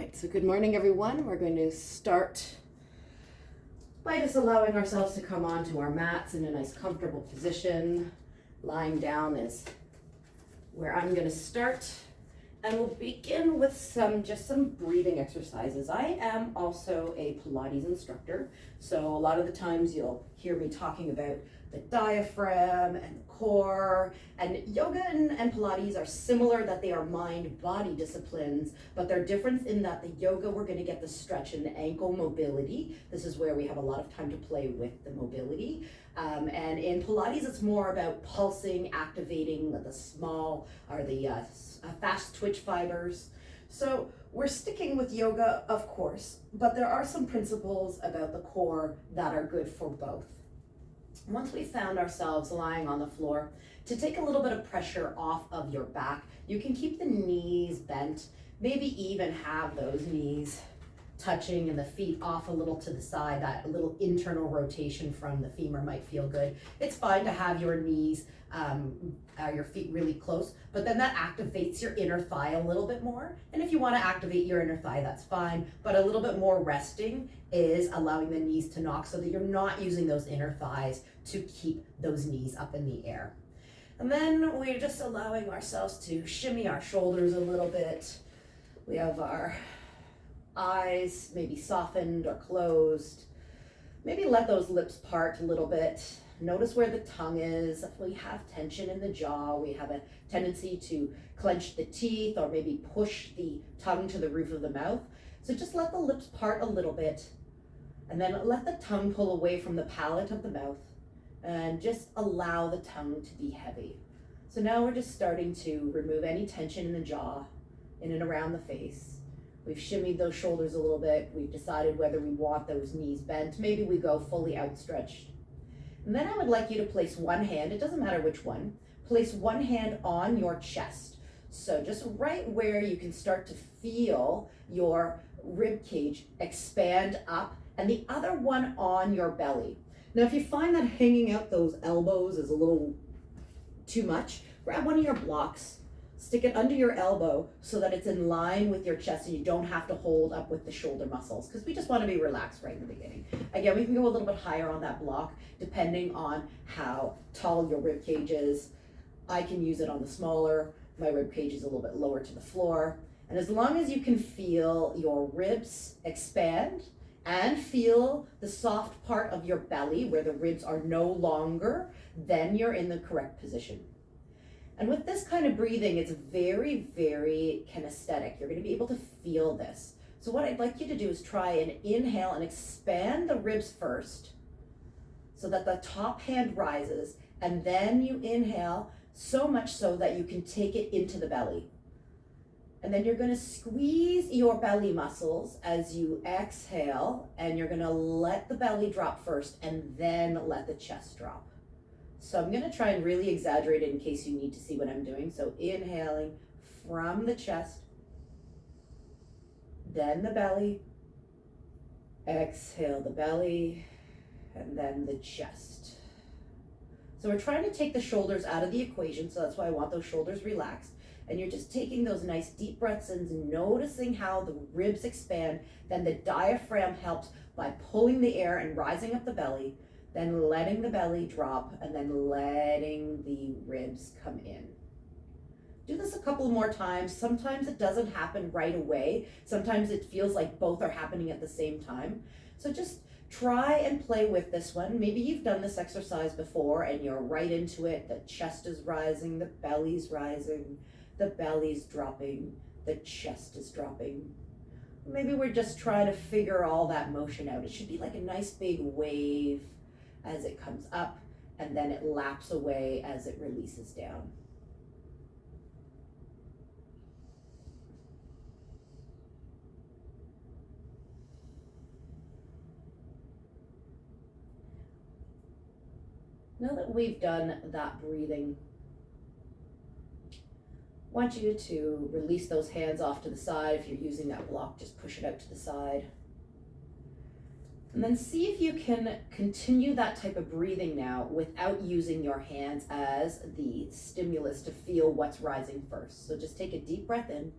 right, so good morning, everyone. We're going to start by just allowing ourselves to come onto our mats in a nice comfortable position. Lying down is where I'm going to start, and we'll begin with some breathing exercises. I am also a Pilates instructor, so a lot of the times you'll hear me talking about the diaphragm and the core, and yoga and Pilates are similar, that they are mind-body disciplines, but they're different in that the yoga, we're going to get the stretch and the ankle mobility. This is where we have a lot of time to play with the mobility. And in Pilates, it's more about pulsing, activating the small or the fast twitch fibers. So we're sticking with yoga, of course, but there are some principles about the core that are good for both. Once we found ourselves lying on the floor, to take a little bit of pressure off of your back, you can keep the knees bent, maybe even have those knees touching and the feet off a little to the side. That little internal rotation from the femur might feel good. It's fine to have your knees, your feet really close, but then that activates your inner thigh a little bit more. And if you want to activate your inner thigh, that's fine, but a little bit more resting is allowing the knees to knock so that you're not using those inner thighs to keep those knees up in the air. And then we're just allowing ourselves to shimmy our shoulders a little bit. We have our eyes maybe softened or closed. Maybe let those lips part a little bit. Notice where the tongue is. If we have tension in the jaw, we have a tendency to clench the teeth or maybe push the tongue to the roof of the mouth. So just let the lips part a little bit, and then let the tongue pull away from the palate of the mouth, and just allow the tongue to be heavy. So now we're just starting to remove any tension in the jaw, in and around the face. We've shimmied those shoulders a little bit. We've decided whether we want those knees bent. Maybe we go fully outstretched. And then I would like you to place one hand, it doesn't matter which one, place one hand on your chest. So just right where you can start to feel your rib cage expand up, and the other one on your belly. Now, if you find that hanging out those elbows is a little too much, grab one of your blocks, stick it under your elbow so that it's in line with your chest and you don't have to hold up with the shoulder muscles, because we just want to be relaxed right in the beginning. Again, we can go a little bit higher on that block depending on how tall your rib cage is. I can use it on the smaller. My rib cage is a little bit lower to the floor. And as long as you can feel your ribs expand and feel the soft part of your belly where the ribs are no longer, then you're in the correct position. And with this kind of breathing, it's very, very kinesthetic. You're going to be able to feel this. So what I'd like you to do is try and inhale and expand the ribs first so that the top hand rises, and then you inhale so much so that you can take it into the belly. And then you're going to squeeze your belly muscles as you exhale, and you're going to let the belly drop first and then let the chest drop. So I'm going to try and really exaggerate it in case you need to see what I'm doing. So inhaling from the chest, then the belly, exhale the belly, and then the chest. So we're trying to take the shoulders out of the equation, so that's why I want those shoulders relaxed. And you're just taking those nice deep breaths in, noticing how the ribs expand. Then the diaphragm helps by pulling the air and rising up the belly, then letting the belly drop, and then letting the ribs come in. Do this a couple more times. Sometimes it doesn't happen right away. Sometimes it feels like both are happening at the same time. So just try and play with this one. Maybe you've done this exercise before and you're right into it. The chest is rising, the belly's rising, the belly's dropping, the chest is dropping. Maybe we're just trying to figure all that motion out. It should be like a nice big wave as it comes up, and then it laps away as it releases down. Now that we've done that breathing, I want you to release those hands off to the side. If you're using that block, just push it out to the side. And then see if you can continue that type of breathing now without using your hands as the stimulus to feel what's rising first. So just take a deep breath in,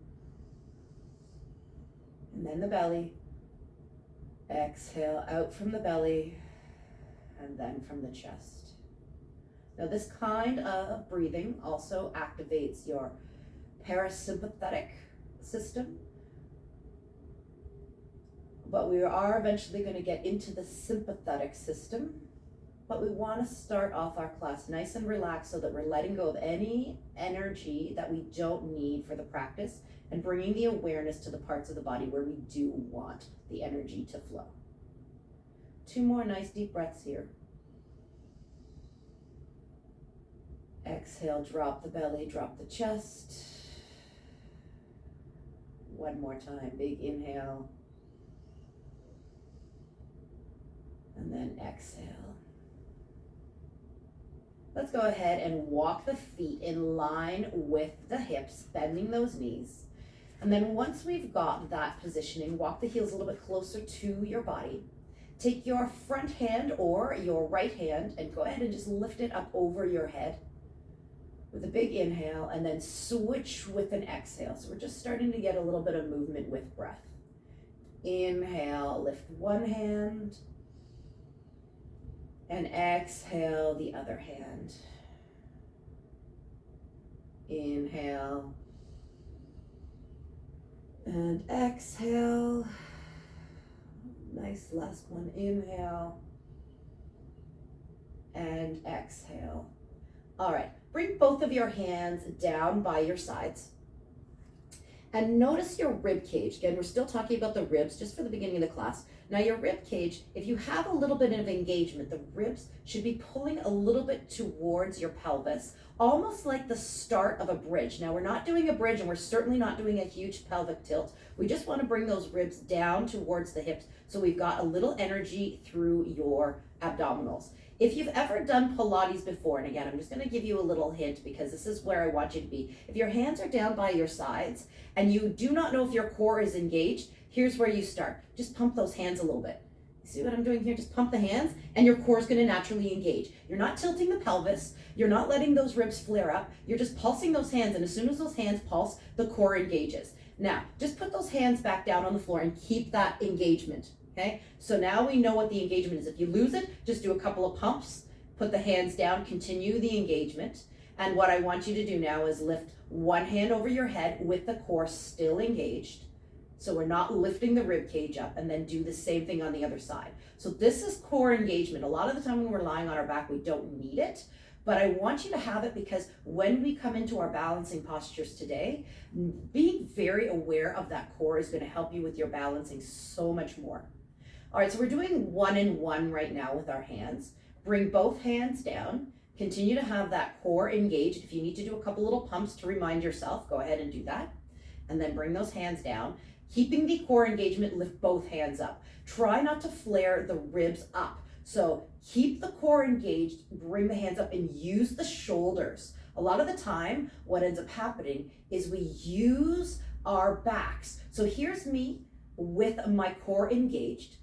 and then the belly. Exhale out from the belly, and then from the chest. Now this kind of breathing also activates your parasympathetic system, but we are eventually going to get into the sympathetic system. But we want to start off our class nice and relaxed so that we're letting go of any energy that we don't need for the practice and bringing the awareness to the parts of the body where we do want the energy to flow. 2 more nice deep breaths here. Exhale, drop the belly, drop the chest. 1 more time, big inhale. And then exhale. Let's go ahead and walk the feet in line with the hips, bending those knees. And then once we've got that positioning, walk the heels a little bit closer to your body. Take your front hand or your right hand and go ahead and just lift it up over your head with a big inhale, and then switch with an exhale. So we're just starting to get a little bit of movement with breath. Inhale, lift one hand, and exhale the other hand. Inhale and exhale. Nice, last one. Inhale and exhale. All right, bring both of your hands down by your sides. And notice your rib cage. Again, we're still talking about the ribs just for the beginning of the class. Now your rib cage, if you have a little bit of engagement, the ribs should be pulling a little bit towards your pelvis, almost like the start of a bridge. Now we're not doing a bridge, and we're certainly not doing a huge pelvic tilt. We just want to bring those ribs down towards the hips so we've got a little energy through your abdominals. If you've ever done Pilates before, and again, I'm just going to give you a little hint because this is where I want you to be. If your hands are down by your sides and you do not know if your core is engaged, here's where you start. Just pump those hands a little bit. See what I'm doing here? Just pump the hands and your core is going to naturally engage. You're not tilting the pelvis. You're not letting those ribs flare up. You're just pulsing those hands, and as soon as those hands pulse, the core engages. Now, just put those hands back down on the floor and keep that engagement. Okay, so now we know what the engagement is. If you lose it, just do a couple of pumps, put the hands down, continue the engagement. And what I want you to do now is lift one hand over your head with the core still engaged. So we're not lifting the rib cage up, and then do the same thing on the other side. So this is core engagement. A lot of the time when we're lying on our back, we don't need it, but I want you to have it because when we come into our balancing postures today, being very aware of that core is going to help you with your balancing so much more. All right, so we're doing 1 and 1 right now with our hands. Bring both hands down. Continue to have that core engaged. If you need to do a couple little pumps to remind yourself, go ahead and do that. And then bring those hands down. Keeping the core engagement, lift both hands up. Try not to flare the ribs up. So keep the core engaged, bring the hands up, and use the shoulders. A lot of the time, what ends up happening is we use our backs. So here's me with my core engaged.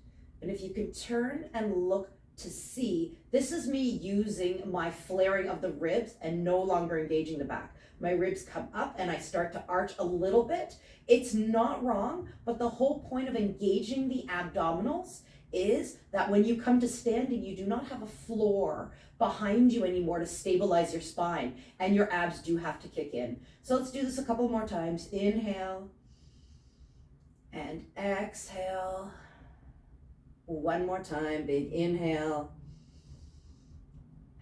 And if you can turn and look to see, this is me using my flaring of the ribs and no longer engaging the back. My ribs come up and I start to arch a little bit. It's not wrong, but the whole point of engaging the abdominals is that when you come to standing, you do not have a floor behind you anymore to stabilize your spine, and your abs do have to kick in. So let's do this a couple more times. Inhale and exhale. 1 more time, big inhale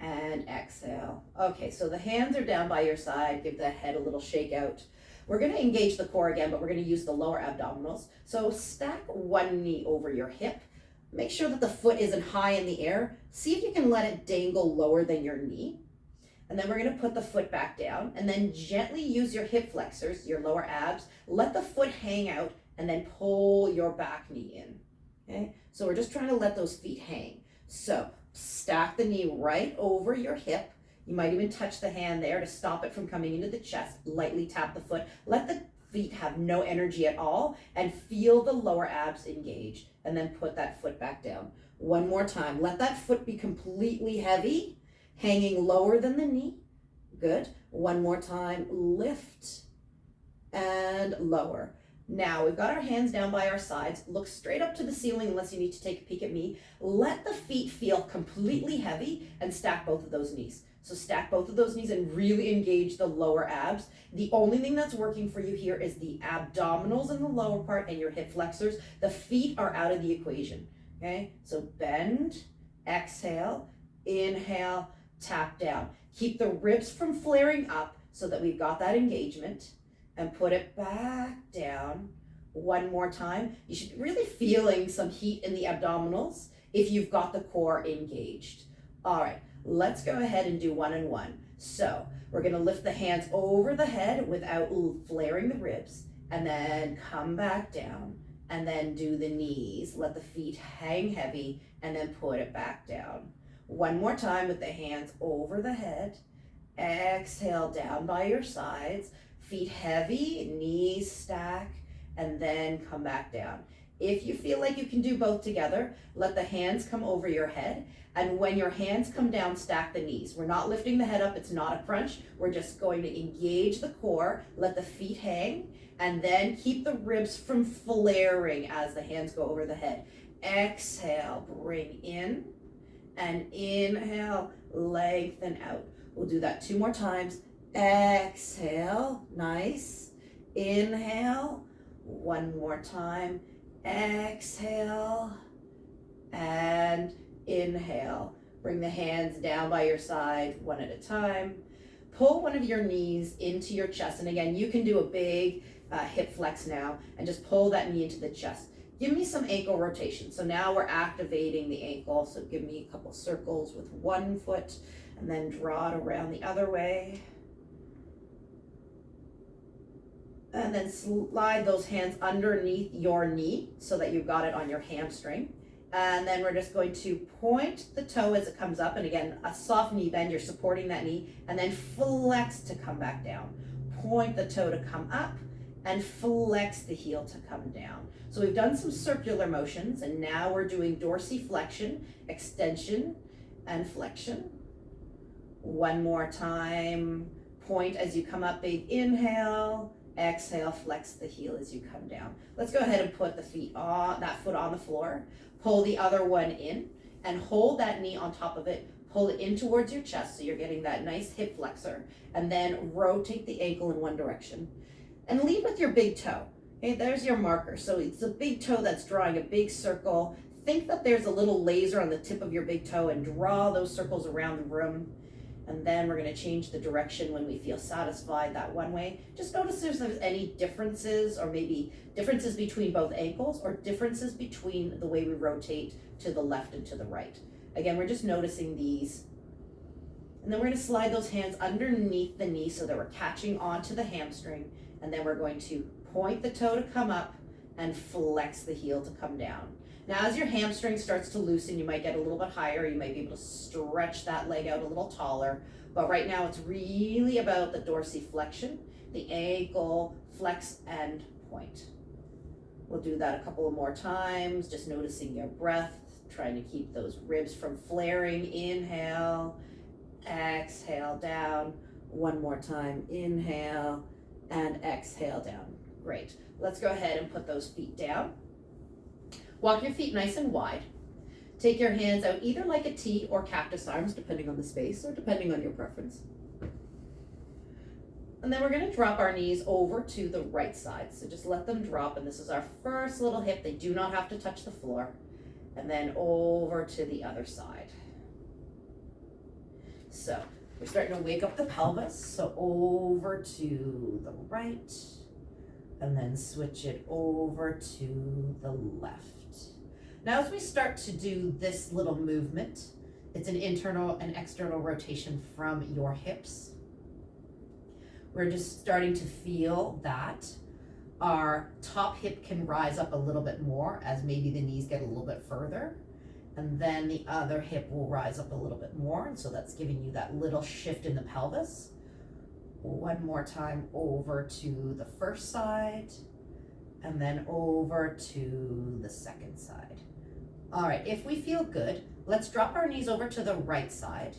and exhale. Okay, so the hands are down by your side. Give the head a little shake out. We're going to engage the core again, but we're going to use the lower abdominals. So stack one knee over your hip. Make sure that the foot isn't high in the air. See if you can let it dangle lower than your knee. And then we're going to put the foot back down, and then gently use your hip flexors, your lower abs. Let the foot hang out, and then pull your back knee in. Okay, so we're just trying to let those feet hang. So stack the knee right over your hip. You might even touch the hand there to stop it from coming into the chest. Lightly tap the foot. Let the feet have no energy at all, and feel the lower abs engage. And then put that foot back down. 1 more time. Let that foot be completely heavy, hanging lower than the knee. Good. 1 more time. Lift and lower. Now we've got our hands down by our sides. Look straight up to the ceiling unless you need to take a peek at me. Let the feet feel completely heavy and stack both of those knees. So stack both of those knees and really engage the lower abs. The only thing that's working for you here is the abdominals in the lower part and your hip flexors. The feet are out of the equation, okay? So bend, exhale, inhale, tap down. Keep the ribs from flaring up so that we've got that engagement, and put it back down. One more time. You should be really feeling some heat in the abdominals if you've got the core engaged. All right, let's go ahead and do one and one. So we're gonna lift the hands over the head without flaring the ribs, and then come back down, and then do the knees. Let the feet hang heavy, and then put it back down. One more time with the hands over the head. Exhale down by your sides. Feet heavy, knees stack, and then come back down. If you feel like you can do both together, let the hands come over your head, and when your hands come down, stack the knees. We're not lifting the head up, it's not a crunch. We're just going to engage the core, let the feet hang, and then keep the ribs from flaring as the hands go over the head. Exhale, bring in, and inhale, lengthen out. We'll do that 2 more times. Exhale, nice. Inhale, 1 more time. Exhale, and inhale. Bring the hands down by your side, 1 at a time. Pull one of your knees into your chest. And again, you can do a big hip flex now and just pull that knee into the chest. Give me some ankle rotation. So now we're activating the ankle. So give me a couple circles with 1 foot and then draw it around the other way. And then slide those hands underneath your knee so that you've got it on your hamstring. And then we're just going to point the toe as it comes up. And again, a soft knee bend, you're supporting that knee, and then flex to come back down. Point the toe to come up and flex the heel to come down. So we've done some circular motions, and now we're doing dorsiflexion, extension, and flexion. 1 more time. Point as you come up, big inhale. Exhale, flex the heel as you come down. Let's go ahead and put the feet on, that foot on the floor. Pull the other one in and hold that knee on top of it. Pull it in towards your chest so you're getting that nice hip flexor. And then rotate the ankle in one direction. And lead with your big toe. Okay, there's your marker. So it's a big toe that's drawing a big circle. Think that there's a little laser on the tip of your big toe and draw those circles around the room. And then we're going to change the direction when we feel satisfied that one way. Just notice if there's any differences, or maybe differences between both ankles, or differences between the way we rotate to the left and to the right. Again, we're just noticing these. And then we're going to slide those hands underneath the knee so that we're catching onto the hamstring. And then we're going to point the toe to come up and flex the heel to come down. Now, as your hamstring starts to loosen, you might get a little bit higher. You might be able to stretch that leg out a little taller. But right now, it's really about the dorsiflexion, the ankle, flex, and point. We'll do that a couple of more times, just noticing your breath, trying to keep those ribs from flaring. Inhale, exhale down. 1 more time, inhale, and exhale down. Great. Let's go ahead and put those feet down. Walk your feet nice and wide. Take your hands out either like a T or cactus arms, depending on the space or depending on your preference. And then we're going to drop our knees over to the right side. So just let them drop, and this is our first little hip. They do not have to touch the floor. And then over to the other side. So we're starting to wake up the pelvis. So over to the right, and then switch it over to the left. Now, as we start to do this little movement, it's an internal and external rotation from your hips. We're just starting to feel that our top hip can rise up a little bit more as maybe the knees get a little bit further. And then the other hip will rise up a little bit more. And so that's giving you that little shift in the pelvis. 1 more time over to the first side, and then over to the second side. All right, if we feel good, let's drop our knees over to the right side.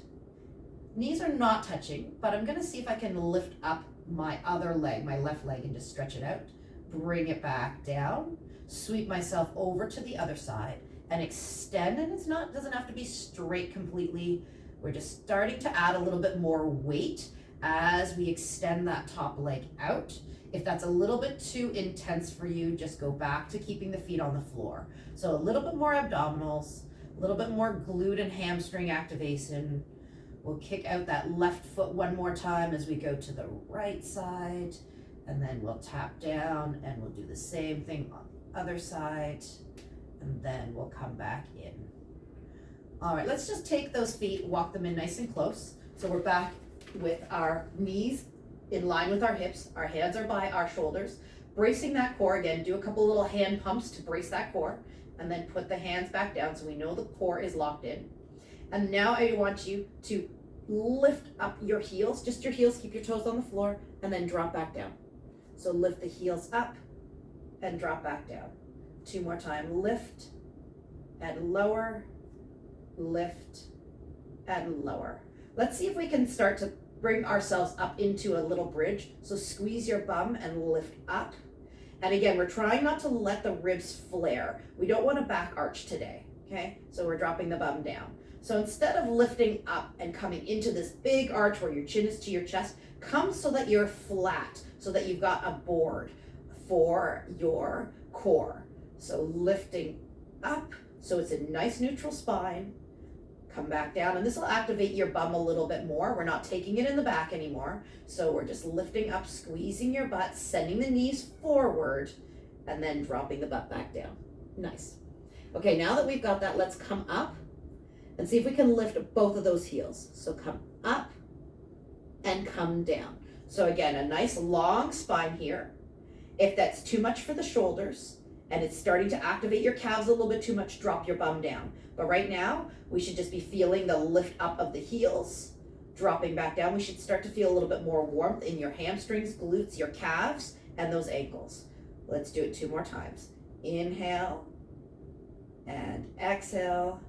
Knees are not touching, but I'm gonna see if I can lift up my other leg, my left leg, and just stretch it out. bring it back down, sweep myself over to the other side and extend. And doesn't have to be straight completely. We're just starting to add a little bit more weight as we extend that top leg out. If that's a little bit too intense for you, just go back to keeping the feet on the floor. So a little bit more abdominals, a little bit more glute and hamstring activation. We'll kick out that left foot one more time as we go to the right side, and then we'll tap down and we'll do the same thing on the other side, and then we'll come back in. All right, let's just take those feet, walk them in nice and close. So we're back with our knees in line with our hips. Our hands are by our shoulders. Bracing that core again, do a couple little hand pumps to brace that core, and then put the hands back down so we know the core is locked in. And now I want you to lift up your heels, just your heels, keep your toes on the floor, and then drop back down. So lift the heels up and drop back down. 2 more times, lift and lower, lift and lower. Let's see if we can start to bring ourselves up into a little bridge. So squeeze your bum and lift up. And again, we're trying not to let the ribs flare. We don't want a back arch today, okay? So we're dropping the bum down. So instead of lifting up and coming into this big arch where your chin is to your chest, come so that you're flat, so that you've got a board for your core. So lifting up, so it's a nice neutral spine. Come back down, and this will activate your bum a little bit more. We're not taking it in the back anymore. So we're just lifting up, squeezing your butt, sending the knees forward, and then dropping the butt back down. Nice. Okay, now that we've got that, let's come up and see if we can lift both of those heels. So come up and come down. So again, a nice long spine here. If that's too much for the shoulders and it's starting to activate your calves a little bit too much, drop your bum down. But right now, we should just be feeling the lift up of the heels, dropping back down. We should start to feel a little bit more warmth in your hamstrings, glutes, your calves, and those ankles. Let's do it 2 more times. Inhale and exhale.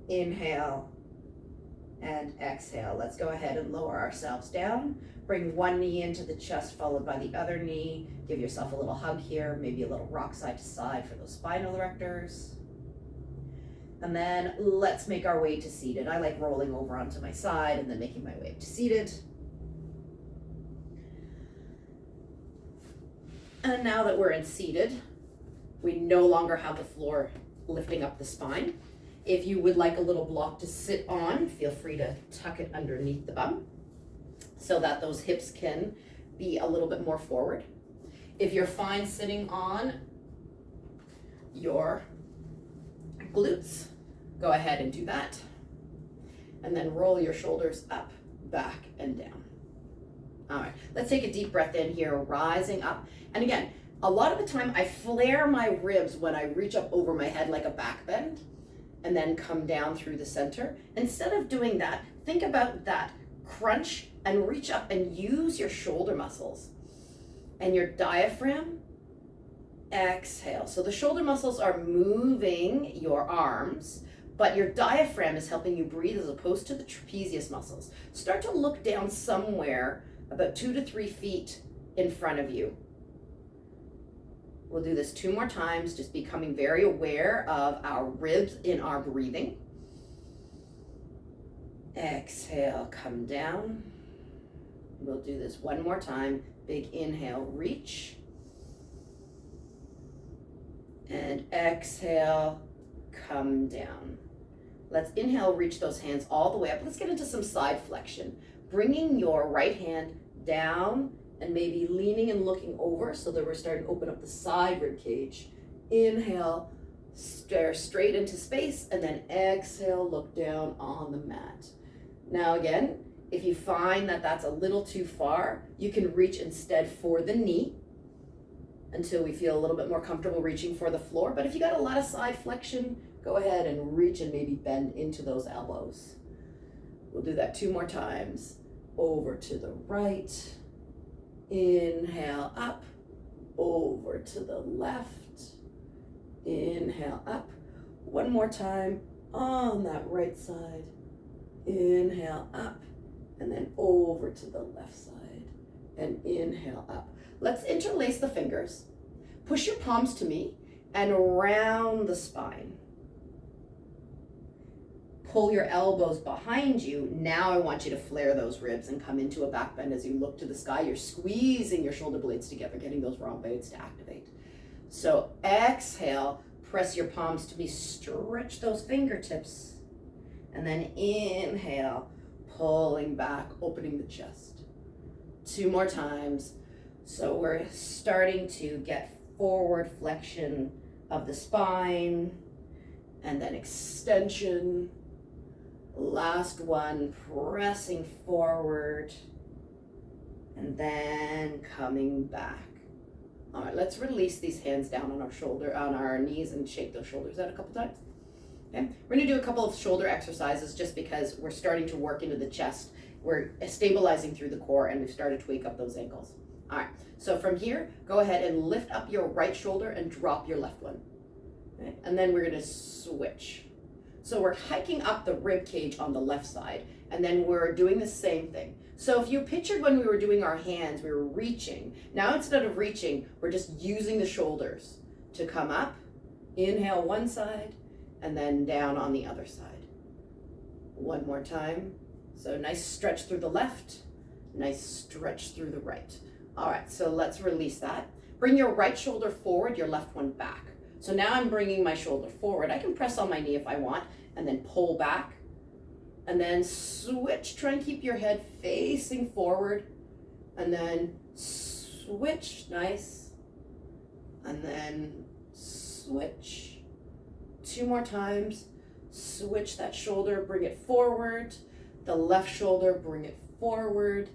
Inhale and exhale. Let's go ahead and lower ourselves down. Bring one knee into the chest, followed by the other knee. Give yourself a little hug here, maybe a little rock side to side for those spinal erectors. And then let's make our way to seated. I like rolling over onto my side and then making my way up to seated. And now that we're in seated, we no longer have the floor lifting up the spine. If you would like a little block to sit on, feel free to tuck it underneath the bum so that those hips can be a little bit more forward. If you're fine sitting on your glutes, go ahead and do that. And then roll your shoulders up, back, and down. All right, let's take a deep breath in here, rising up. And again, a lot of the time I flare my ribs when I reach up over my head like a back bend and then come down through the center. Instead of doing that, think about that crunch and reach up and use your shoulder muscles and your diaphragm. Exhale. So the shoulder muscles are moving your arms, but your diaphragm is helping you breathe as opposed to the trapezius muscles. Start to look down somewhere about 2 to 3 feet in front of you. We'll do this 2 more times, just becoming very aware of our ribs in our breathing. Exhale, come down. We'll do this 1 more time. Big inhale, reach. And exhale, come down. Let's inhale, reach those hands all the way up. Let's get into some side flexion. Bringing your right hand down and maybe leaning and looking over so that we're starting to open up the side rib cage. Inhale, stare straight into space, and then exhale, look down on the mat. Now again, if you find that that's a little too far, you can reach instead for the knee until we feel a little bit more comfortable reaching for the floor. But if you got a lot of side flexion, go ahead and reach and maybe bend into those elbows. We'll do that 2 more times. Over to the right. Inhale up, over to the left. Inhale up. 1 more time on that right side. Inhale up, and then over to the left side. And inhale up. let's interlace the fingers. Push your palms to me and round the spine. Pull your elbows behind you. Now I want you to flare those ribs and come into a back bend as you look to the sky. You're squeezing your shoulder blades together, getting those rhomboids to activate. So exhale, press your palms to me, stretch those fingertips. And then inhale, pulling back, opening the chest. 2 more times. So we're starting to get forward flexion of the spine and then extension. Last one, pressing forward and then coming back. All right, let's release these hands down on our knees and shake those shoulders out a couple times. Okay, we're gonna do a couple of shoulder exercises just because we're starting to work into the chest. We're stabilizing through the core and we've started to wake up those ankles. All right, so from here, go ahead and lift up your right shoulder and drop your left one. Okay? And then we're gonna switch. So we're hiking up the rib cage on the left side, and then we're doing the same thing. So if you pictured when we were doing our hands, we were reaching. Now instead of reaching, we're just using the shoulders to come up. Inhale one side, and then down on the other side. One more time. So nice stretch through the left, nice stretch through the right. All right, so let's release that. Bring your right shoulder forward, your left one back. So now I'm bringing my shoulder forward. I can press on my knee if I want, and then pull back, and then switch. Try and keep your head facing forward, and then switch, nice, and then switch. 2 more times. Switch that shoulder, bring it forward. The left shoulder, bring it forward,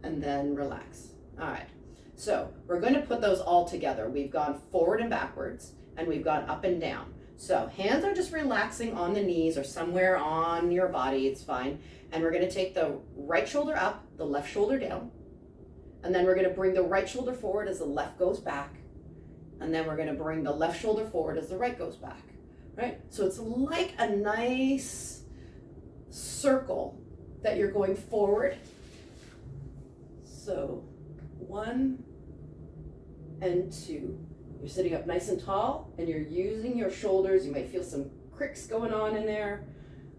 and then relax. All right, so we're going to put those all together. We've gone forward and backwards, and we've gone up and down. So hands are just relaxing on the knees or somewhere on your body, it's fine. And we're going to take the right shoulder up, the left shoulder down, and then we're going to bring the right shoulder forward as the left goes back, and then we're going to bring the left shoulder forward as the right goes back, right? So it's like a nice circle that you're going forward. So 1 and 2. You're sitting up nice and tall and you're using your shoulders. You might feel some cricks going on in there.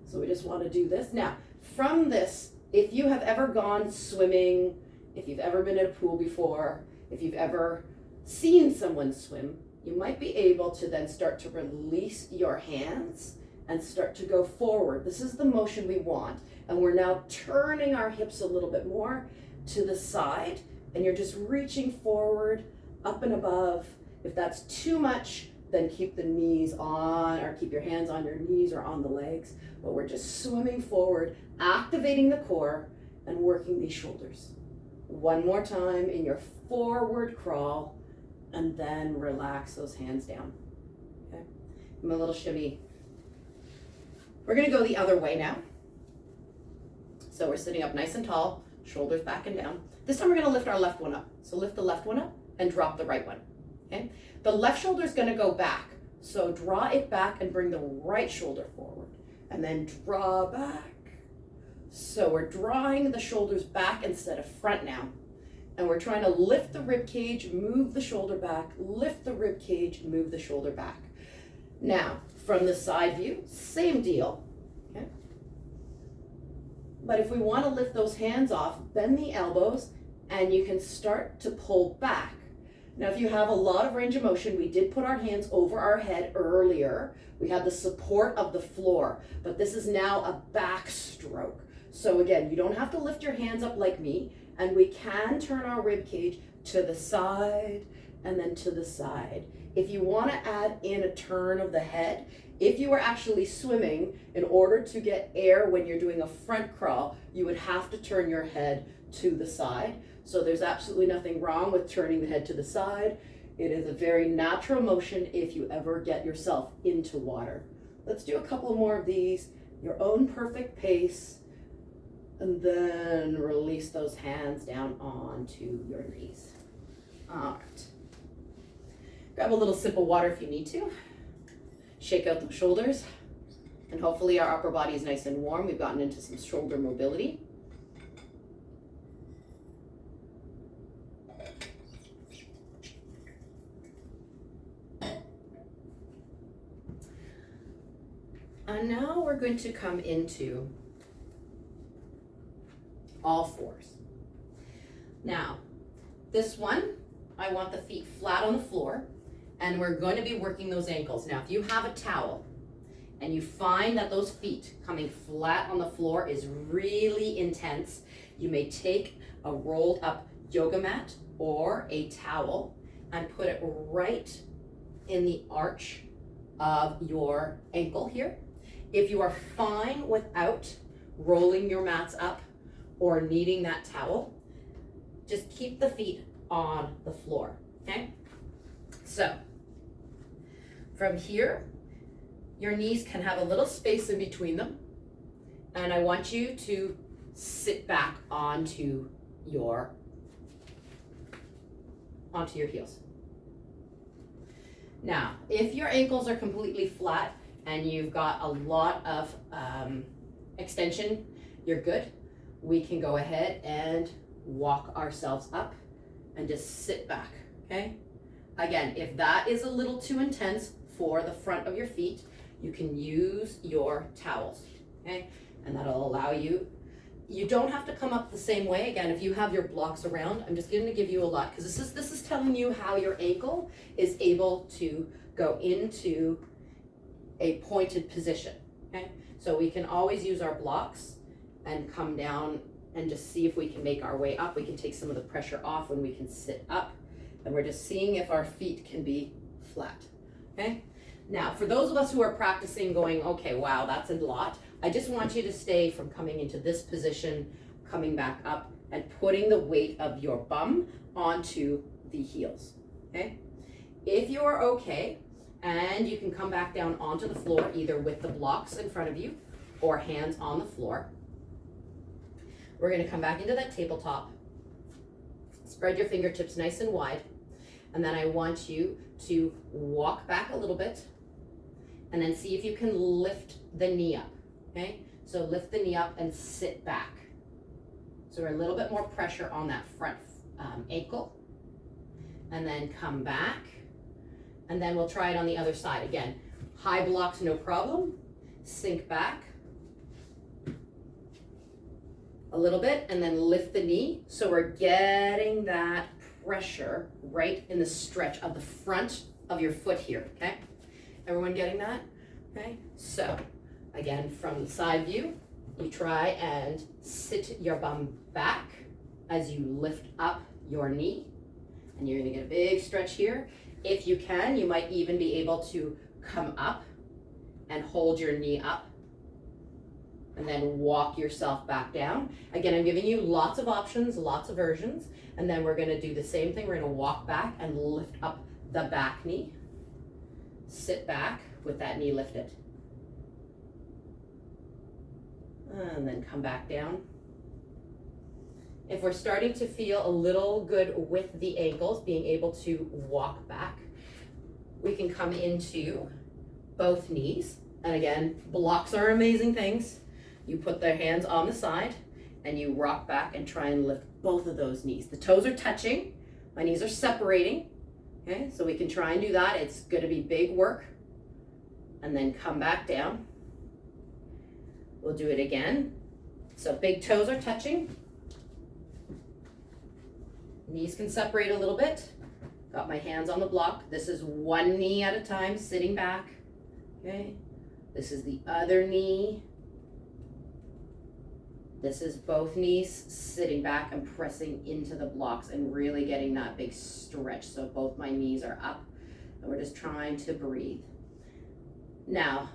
So we just want to do this. Now, from this, if you have ever gone swimming, if you've ever been in a pool before, if you've ever seen someone swim, you might be able to then start to release your hands and start to go forward. This is the motion we want. And we're now turning our hips a little bit more to the side, and you're just reaching forward, up and above. If that's too much, then keep the knees on, or keep your hands on your knees or on the legs. But we're just swimming forward, activating the core and working these shoulders. 1 more time in your forward crawl, and then relax those hands down. Okay, give them a little shimmy. We're gonna go the other way now. So we're sitting up nice and tall, shoulders back and down. This time we're gonna lift our left one up. So lift the left one up and drop the right one, okay? The left shoulder is gonna go back. So draw it back and bring the right shoulder forward, and then draw back. So we're drawing the shoulders back instead of front now. And we're trying to lift the rib cage, move the shoulder back, lift the rib cage, move the shoulder back. Now, from the side view, same deal, okay? But if we want to lift those hands off, bend the elbows, and you can start to pull back. Now, if you have a lot of range of motion, we did put our hands over our head earlier. We had the support of the floor, but this is now a back stroke. So again, you don't have to lift your hands up like me, and we can turn our rib cage to the side and then to the side. If you want to add in a turn of the head, if you were actually swimming, in order to get air when you're doing a front crawl, you would have to turn your head to the side. So there's absolutely nothing wrong with turning the head to the side. It is a very natural motion if you ever get yourself into water. Let's do a couple more of these, your own perfect pace, and then release those hands down onto your knees. All right. Grab a little sip of water if you need to. Shake out the shoulders, and hopefully our upper body is nice and warm. We've gotten into some shoulder mobility. And now we're going to come into all fours. Now, this one, I want the feet flat on the floor, and we're going to be working those ankles. Now, if you have a towel and you find that those feet coming flat on the floor is really intense, you may take a rolled up yoga mat or a towel and put it right in the arch of your ankle here. If you are fine without rolling your mats up or needing that towel, just keep the feet on the floor, okay? So, from here, your knees can have a little space in between them, and I want you to sit back onto your heels. Now, if your ankles are completely flat and you've got a lot of extension, you're good. We can go ahead and walk ourselves up and just sit back, okay? Again, if that is a little too intense for the front of your feet, you can use your towels, okay? And that'll allow you, you don't have to come up the same way. Again, if you have your blocks around, I'm just going to give you a lot, because this is telling you how your ankle is able to go into a pointed position, okay? So we can always use our blocks and come down and just see if we can make our way up. We can take some of the pressure off when we can sit up, and we're just seeing if our feet can be flat, okay? Now, for those of us who are practicing going, okay, wow, that's a lot, I just want you to stay from coming into this position, coming back up, and putting the weight of your bum onto the heels, okay? If you are okay, and you can come back down onto the floor, either with the blocks in front of you or hands on the floor, we're gonna come back into that tabletop, spread your fingertips nice and wide, and then I want you to walk back a little bit, and then see if you can lift the knee up, okay? So lift the knee up and sit back. So we're a little bit more pressure on that front ankle, and then come back, and then we'll try it on the other side. Again, high blocks, no problem, sink back, a little bit, and then lift the knee. So we're getting that pressure right in the stretch of the front of your foot here, okay? Everyone getting that? Okay, so again, from the side view, you try and sit your bum back as you lift up your knee, and you're gonna get a big stretch here. If you can, you might even be able to come up and hold your knee up, and then walk yourself back down. Again, I'm giving you lots of options, lots of versions, and then we're gonna do the same thing. We're gonna walk back and lift up the back knee. Sit back with that knee lifted. And then come back down. If we're starting to feel a little good with the ankles, being able to walk back, we can come into both knees. And again, blocks are amazing things. You put their hands on the side and you rock back and try and lift both of those knees. The toes are touching, my knees are separating. Okay, so we can try and do that. It's gonna be big work. And then come back down. We'll do it again. So big toes are touching. Knees can separate a little bit. Got my hands on the block. This is one knee at a time, sitting back. Okay, this is the other knee. This is both knees sitting back and pressing into the blocks and really getting that big stretch. So both my knees are up and we're just trying to breathe. Now,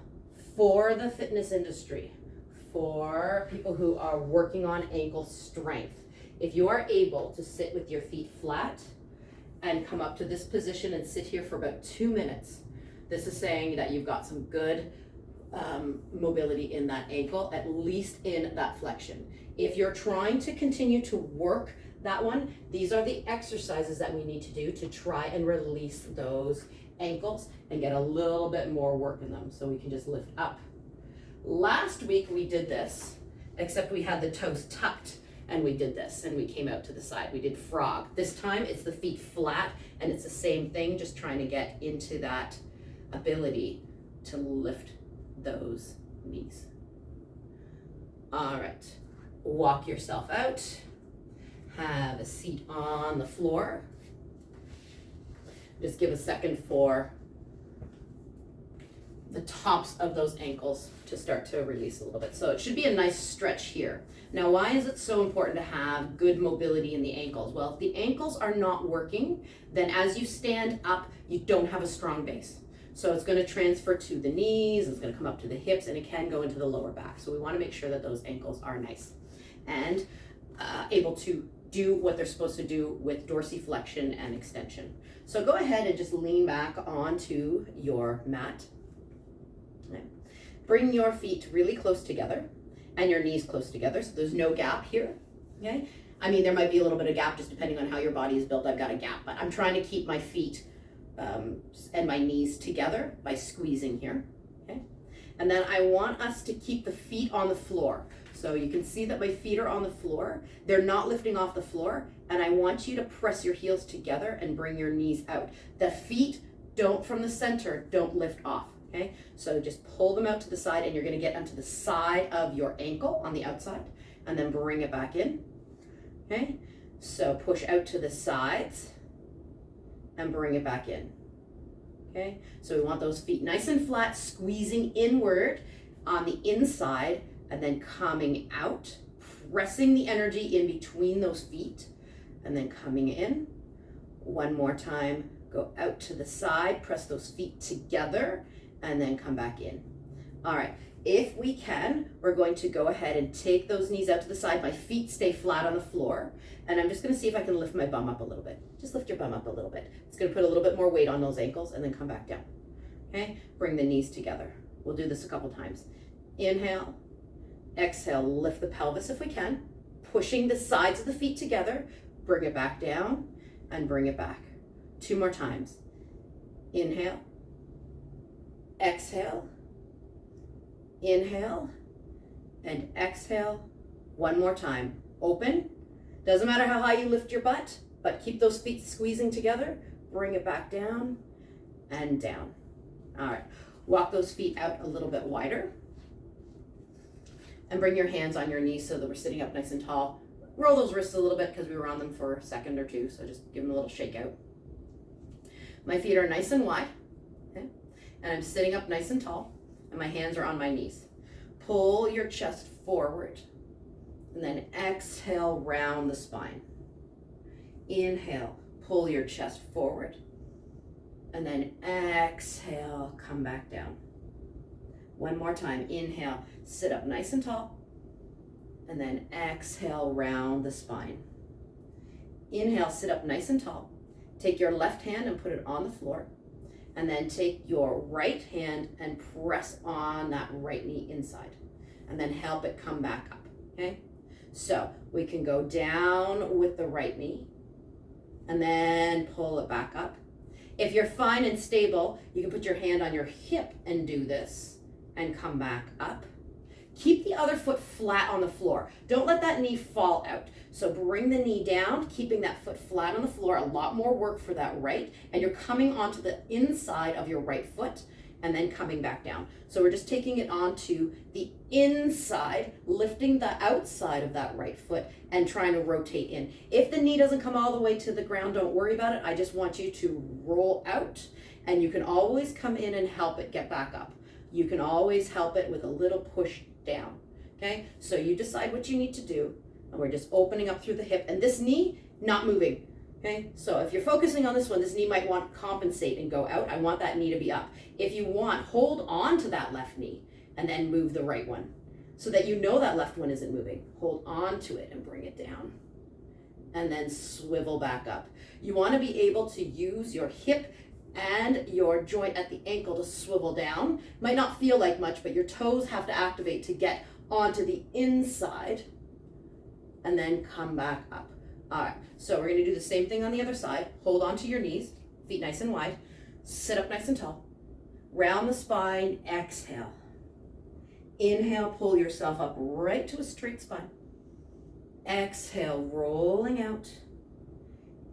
for the fitness industry, for people who are working on ankle strength, if you are able to sit with your feet flat and come up to this position and sit here for about 2 minutes, this is saying that you've got some good mobility in that ankle, at least in that flexion. If you're trying to continue to work that one, these are the exercises that we need to do to try and release those ankles and get a little bit more work in them so we can just lift up. Last week we did this, except we had the toes tucked and we did this and we came out to the side. We did frog. This time it's the feet flat and it's the same thing, just trying to get into that ability to lift those knees. All right, walk yourself out. Have a seat on the floor. Just give a second for the tops of those ankles to start to release a little bit. So it should be a nice stretch here. Now, why is it so important to have good mobility in the ankles? Well, if the ankles are not working, then as you stand up, you don't have a strong base. So it's going to transfer to the knees, it's going to come up to the hips, and it can go into the lower back. So we want to make sure that those ankles are nice and able to do what they're supposed to do with dorsiflexion and extension. So go ahead and just lean back onto your mat. Okay. Bring your feet really close together and your knees close together, so there's no gap here. Okay. I mean, there might be a little bit of gap just depending on how your body is built. I've got a gap, but I'm trying to keep my feet and my knees together by squeezing here. Okay. And then I want us to keep the feet on the floor. So you can see that my feet are on the floor. They're not lifting off the floor. And I want you to press your heels together and bring your knees out. The feet from the center, don't lift off. Okay. So just pull them out to the side and you're going to get onto the side of your ankle on the outside and then bring it back in. Okay. So push out to the sides and bring it back in. Okay. So we want those feet nice and flat, squeezing inward on the inside, and then coming out, pressing the energy in between those feet, and then coming in. One more time, go out to the side, press those feet together, and then come back in. All right, if we can, we're going to go ahead and take those knees out to the side. My feet stay flat on the floor, and I'm just gonna see if I can lift my bum up a little bit. Just lift your bum up a little bit. It's gonna put a little bit more weight on those ankles, and then come back down. Okay, bring the knees together. We'll do this a couple times. Inhale. Exhale, lift the pelvis if we can, pushing the sides of the feet together, bring it back down and bring it back. 2 more times. Inhale, exhale, inhale, and exhale. 1 more time. Open. Doesn't matter how high you lift your butt, but keep those feet squeezing together. Bring it back down and down. All right, walk those feet out a little bit wider. And bring your hands on your knees so that we're sitting up nice and tall. Roll those wrists a little bit because we were on them for a second or two, so just give them a little shake out. My feet are nice and wide, okay? And I'm sitting up nice and tall, and my hands are on my knees. Pull your chest forward, and then exhale, round the spine. Inhale, pull your chest forward, and then exhale, come back down. 1 more time. Inhale, sit up nice and tall, and then exhale, round the spine. Inhale, sit up nice and tall. Take your left hand and put it on the floor, and then take your right hand and press on that right knee inside, and then help it come back up, okay? So we can go down with the right knee, and then pull it back up. If you're fine and stable, you can put your hand on your hip and do this, and come back up. Keep the other foot flat on the floor. Don't let that knee fall out. So bring the knee down, keeping that foot flat on the floor. A lot more work for that right. And you're coming onto the inside of your right foot and then coming back down. So we're just taking it onto the inside, lifting the outside of that right foot and trying to rotate in. If the knee doesn't come all the way to the ground, don't worry about it. I just want you to roll out, and you can always come in and help it get back up. You can always help it with a little push down, okay? So you decide what you need to do, and we're just opening up through the hip, and this knee, not moving, okay? So if you're focusing on this one, this knee might want to compensate and go out. I want that knee to be up. If you want, hold on to that left knee, and then move the right one, so that you know that left one isn't moving. Hold on to it and bring it down, and then swivel back up. You want to be able to use your hip and your joint at the ankle to swivel down. Might not feel like much, but your toes have to activate to get onto the inside and then come back up. All right, so we're gonna do the same thing on the other side. Hold on to your knees, feet nice and wide, sit up nice and tall, round the spine, exhale. Inhale, pull yourself up right to a straight spine. Exhale, rolling out.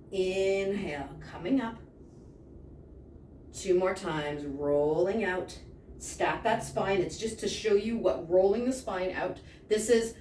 Inhale, coming up. 2 more times, rolling out, Stack that spine. It's just to show you what rolling the spine out. This is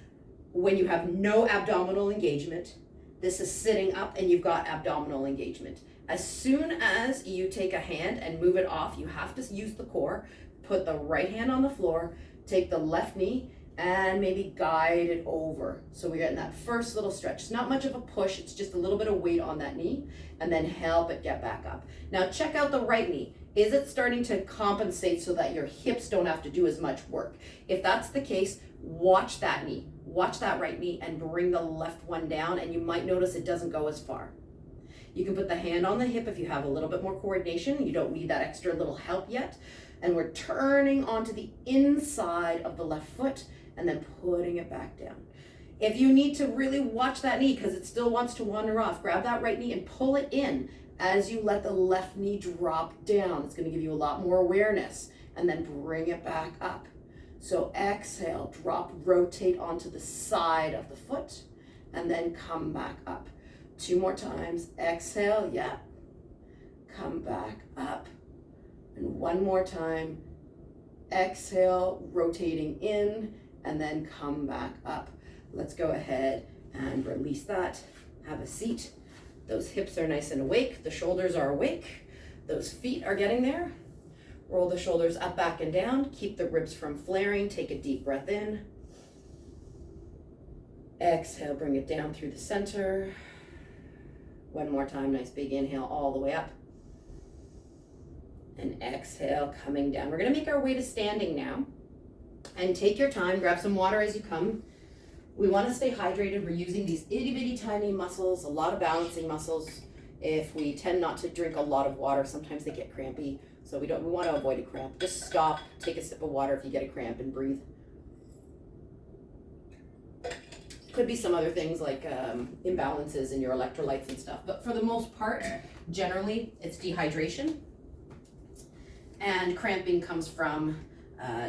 when you have no abdominal engagement. This is sitting up and you've got abdominal engagement. As soon as you take a hand and move it off, you have to use the core. Put the right hand on the floor, take the left knee, and maybe guide it over. So we're getting that first little stretch. It's not much of a push, it's just a little bit of weight on that knee, and then help it get back up. Now check out the right knee. Is it starting to compensate so that your hips don't have to do as much work? If that's the case, watch that knee. Watch that right knee and bring the left one down, and you might notice it doesn't go as far. You can put the hand on the hip if you have a little bit more coordination. You don't need that extra little help yet. And we're turning onto the inside of the left foot and then putting it back down. If you need to really watch that knee because it still wants to wander off, grab that right knee and pull it in as you let the left knee drop down. It's going to give you a lot more awareness, and then bring it back up. So exhale, drop, rotate onto the side of the foot, and then come back up. 2 more times. Exhale, yeah. Come back up. And 1 more time. Exhale, rotating in, and then come back up. Let's go ahead and release that. Have a seat. Those hips are nice and awake. The shoulders are awake. Those feet are getting there. Roll the shoulders up, back, and down. Keep the ribs from flaring. Take a deep breath in. Exhale, bring it down through the center. 1 more time, nice big inhale all the way up. And exhale, coming down. We're gonna make our way to standing now. And take your time, grab some water as you come. We wanna stay hydrated. We're using these itty bitty tiny muscles, a lot of balancing muscles. If we tend not to drink a lot of water, sometimes they get crampy. So we wanna avoid a cramp. Just stop, take a sip of water if you get a cramp, and breathe. Could be some other things like imbalances in your electrolytes and stuff. But for the most part, generally, it's dehydration. And cramping comes from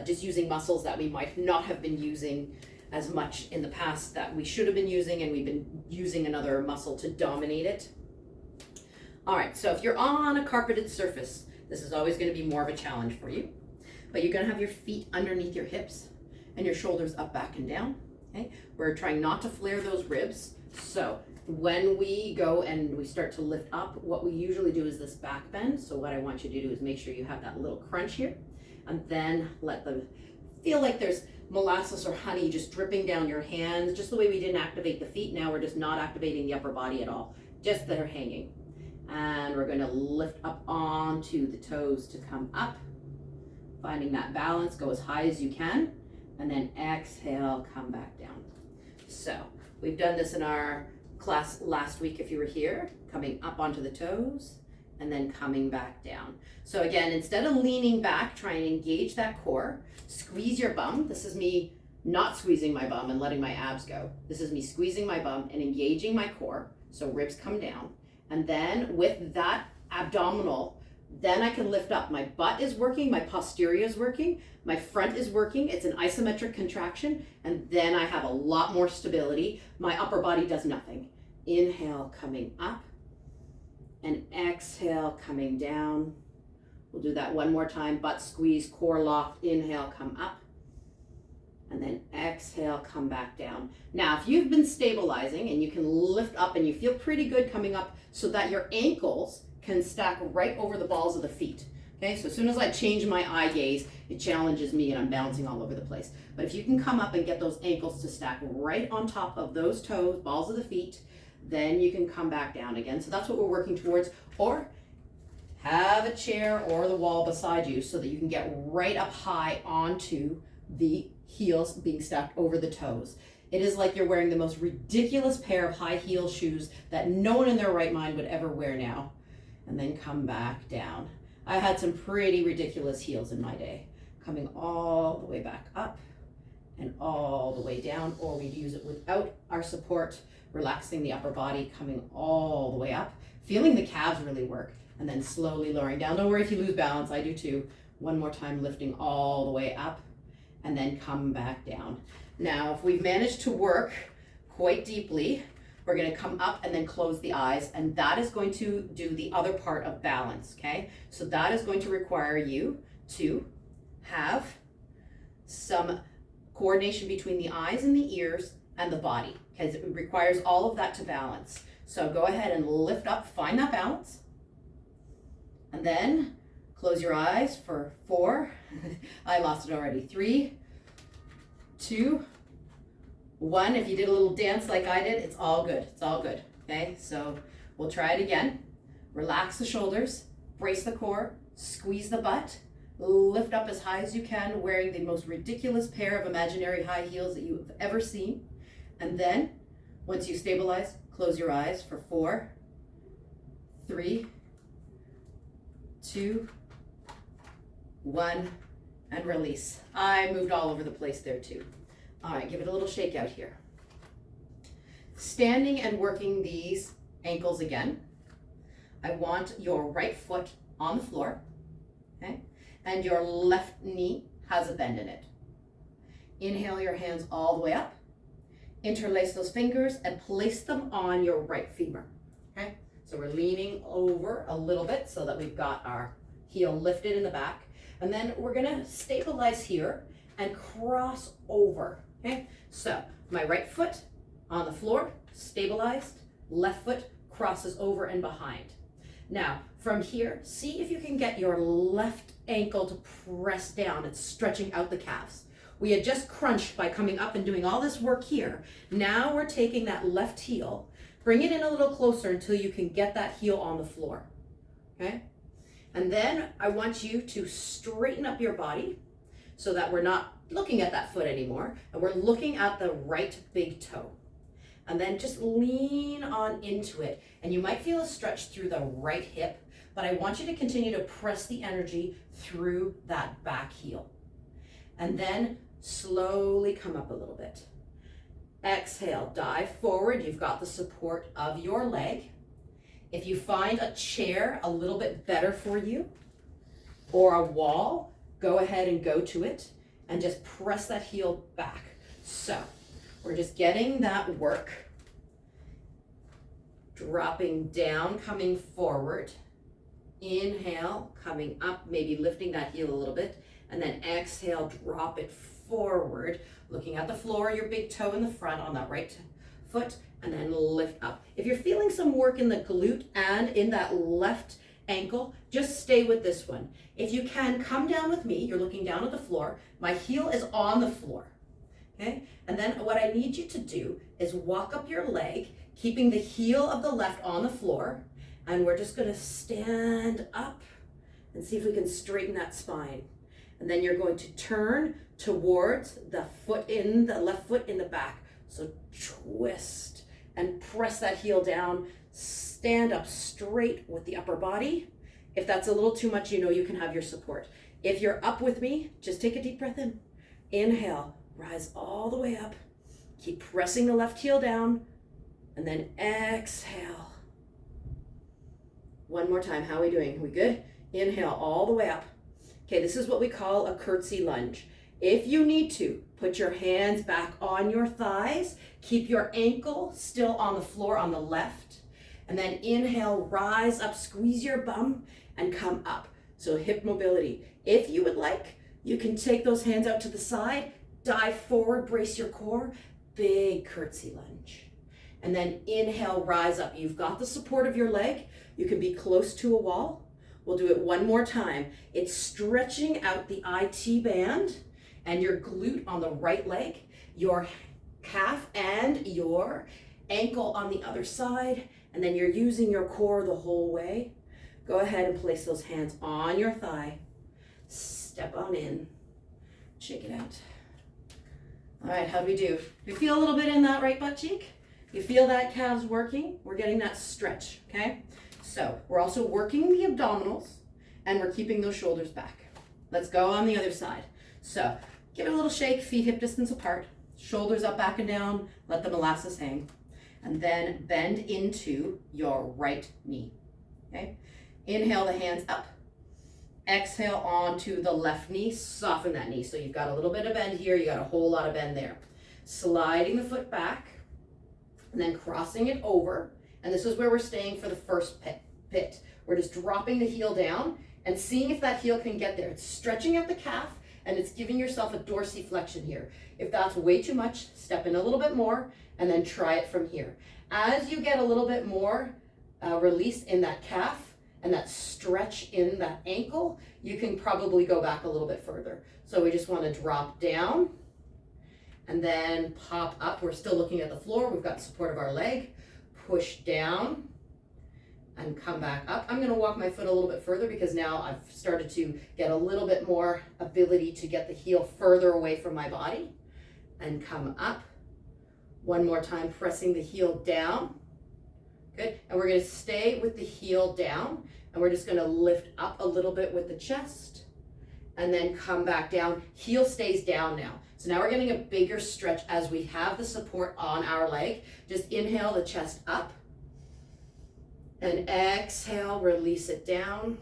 just using muscles that we might not have been using as much in the past that we should have been using, and we've been using another muscle to dominate it. All right, so if you're on a carpeted surface, this is always going to be more of a challenge for you. But you're going to have your feet underneath your hips and your shoulders up, back, and down. Okay, we're trying not to flare those ribs. So when we go and we start to lift up, what we usually do is this back bend. So what I want you to do is make sure you have that little crunch here, and then let them feel like there's molasses or honey just dripping down your hands, just the way we didn't activate the feet. Now we're just not activating the upper body at all, just that are hanging. And we're going to lift up onto the toes to come up, finding that balance. Go as high as you can, and then exhale, come back down. So we've done this in our class last week if you were here, coming up onto the toes and then coming back down. So again, instead of leaning back, try and engage that core. Squeeze your bum. This is me not squeezing my bum and letting my abs go. This is me squeezing my bum and engaging my core, so ribs come down. And then with that abdominal, then I can lift up. My butt is working, my posterior is working, my front is working. It's an isometric contraction, and then I have a lot more stability. My upper body does nothing. Inhale, coming up, and exhale, coming down. We'll do that 1 more time. Butt squeeze, core locked. Inhale, come up, and then exhale, come back down. Now, if you've been stabilizing and you can lift up and you feel pretty good coming up so that your ankles can stack right over the balls of the feet. Okay, so as soon as I change my eye gaze, it challenges me and I'm bouncing all over the place. But if you can come up and get those ankles to stack right on top of those toes, balls of the feet, then you can come back down again. So that's what we're working towards. Or have a chair or the wall beside you so that you can get right up high onto the heels being stacked over the toes. It is like you're wearing the most ridiculous pair of high heel shoes that no one in their right mind would ever wear now. And then come back down. I had some pretty ridiculous heels in my day, coming all the way back up and all the way down, or we'd use it without our support, relaxing the upper body, coming all the way up, feeling the calves really work, and then slowly lowering down. Don't worry if you lose balance, I do too. 1 more time, lifting all the way up, and then come back down. Now, if we've managed to work quite deeply, we're going to come up and then close the eyes, and that is going to do the other part of balance, okay? So that is going to require you to have some coordination between the eyes and the ears and the body, because it requires all of that to balance. So go ahead and lift up, find that balance. And then close your eyes for 4. I lost it already. 3, 2, 1. If you did a little dance like I did, it's all good. It's all good. Okay, so we'll try it again. Relax the shoulders, brace the core, squeeze the butt, lift up as high as you can, wearing the most ridiculous pair of imaginary high heels that you've ever seen. And then, once you stabilize, close your eyes for 4, 3, 2, 1, and release. I moved all over the place there too. All right, give it a little shake out here. Standing and working these ankles again. I want your right foot on the floor, okay? And your left knee has a bend in it. Inhale your hands all the way up. Interlace those fingers and place them on your right femur, okay? So we're leaning over a little bit so that we've got our heel lifted in the back. And then we're gonna stabilize here and cross over, okay? So my right foot on the floor, stabilized, left foot crosses over and behind. Now, from here, see if you can get your left ankle to press down. It's stretching out the calves. We had just crunched by coming up and doing all this work here. Now we're taking that left heel, bring it in a little closer until you can get that heel on the floor, okay? And then I want you to straighten up your body so that we're not looking at that foot anymore, and we're looking at the right big toe. And then just lean on into it. And you might feel a stretch through the right hip, but I want you to continue to press the energy through that back heel. And then slowly come up a little bit. Exhale, dive forward. You've got the support of your leg. If you find a chair a little bit better for you, or a wall, go ahead and go to it and just press that heel back. So we're just getting that work. Dropping down, coming forward. Inhale, coming up, maybe lifting that heel a little bit. And then exhale, drop it forward. Looking at the floor, your big toe in the front on that right foot. And then lift up. If you're feeling some work in the glute and in that left ankle, just stay with this one. If you can, come down with me. You're looking down at the floor. My heel is on the floor. Okay? And then what I need you to do is walk up your leg, keeping the heel of the left on the floor. And we're just gonna stand up and see if we can straighten that spine. And then you're going to turn towards the left foot in the back. So twist and press that heel down. Stand up straight with the upper body. If that's a little too much, you know you can have your support. If you're up with me, just take a deep breath in. Inhale, rise all the way up. Keep pressing the left heel down. And then exhale. One more time, how are we doing? We good? Inhale all the way up. Okay, this is what we call a curtsy lunge. If you need to, put your hands back on your thighs. Keep your ankle still on the floor on the left. And then inhale, rise up, squeeze your bum and come up. So hip mobility. If you would like, you can take those hands out to the side, dive forward, brace your core, big curtsy lunge. And then inhale, rise up. You've got the support of your leg. You can be close to a wall. We'll do it one more time. It's stretching out the IT band and your glute on the right leg, your calf and your ankle on the other side, and then you're using your core the whole way. Go ahead and place those hands on your thigh. Step on in, shake it out. All right, how do we do? You feel a little bit in that right butt cheek? You feel that calves working? We're getting that stretch, okay? So we're also working the abdominals and we're keeping those shoulders back. Let's go on the other side. So give it a little shake, feet hip distance apart, shoulders up, back and down, let the molasses hang. And then bend into your right knee, okay? Inhale the hands up. Exhale onto the left knee, soften that knee. So you've got a little bit of bend here, you got a whole lot of bend there. Sliding the foot back and then crossing it over. And this is where we're staying for the first pit. We're just dropping the heel down and seeing if that heel can get there. It's stretching out the calf and it's giving yourself a dorsiflexion here. If that's way too much, step in a little bit more and then try it from here. As you get a little bit more release in that calf and that stretch in that ankle, you can probably go back a little bit further. So we just want to drop down and then pop up. We're still looking at the floor. We've got support of our leg. Push down and come back up. I'm going to walk my foot a little bit further because now I've started to get a little bit more ability to get the heel further away from my body and come up. One more time, pressing the heel down. Good. And we're going to stay with the heel down, and we're just going to lift up a little bit with the chest and then come back down. Heel stays down now. So now we're getting a bigger stretch as we have the support on our leg. Just inhale the chest up and exhale, release it down.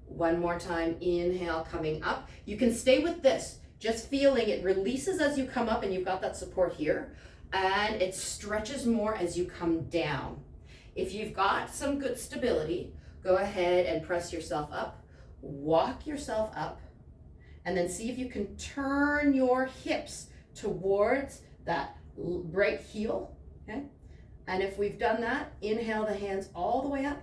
One more time, inhale, coming up. You can stay with this, just feeling it releases as you come up, and you've got that support here, and it stretches more as you come down. If you've got some good stability, go ahead and press yourself up, walk yourself up, and then see if you can turn your hips towards that right heel, okay? And if we've done that, inhale the hands all the way up.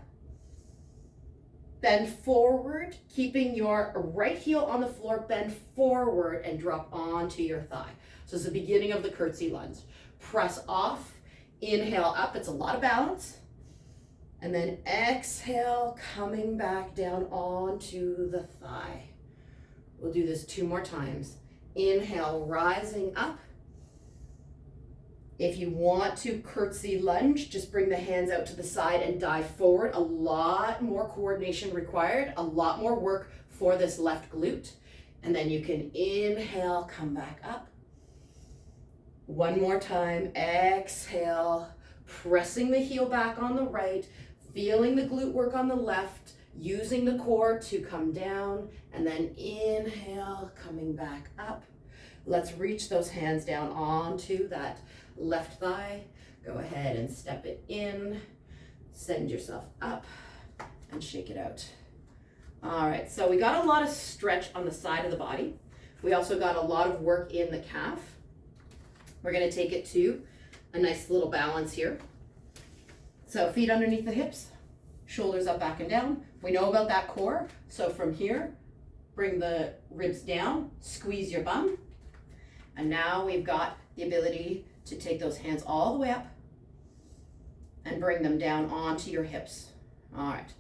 Bend forward, keeping your right heel on the floor, bend forward and drop onto your thigh. So it's the beginning of the curtsy lunge. Press off, inhale up, it's a lot of balance. And then exhale, coming back down onto the thigh. We'll do this 2 more times. Inhale, rising up. If you want to curtsy lunge, just bring the hands out to the side and dive forward. A lot more coordination required, a lot more work for this left glute. And then you can inhale, come back up. One more time, exhale, pressing the heel back on the right, feeling the glute work on the left, using the core to come down, and then inhale, coming back up. Let's reach those hands down onto that left thigh. Go ahead and step it in, send yourself up, and shake it out. All right, so we got a lot of stretch on the side of the body. We also got a lot of work in the calf. We're gonna take it to a nice little balance here. So feet underneath the hips, shoulders up, back and down. We know about that core, so from here, bring the ribs down, squeeze your bum. And now we've got the ability to take those hands all the way up and bring them down onto your hips. All right,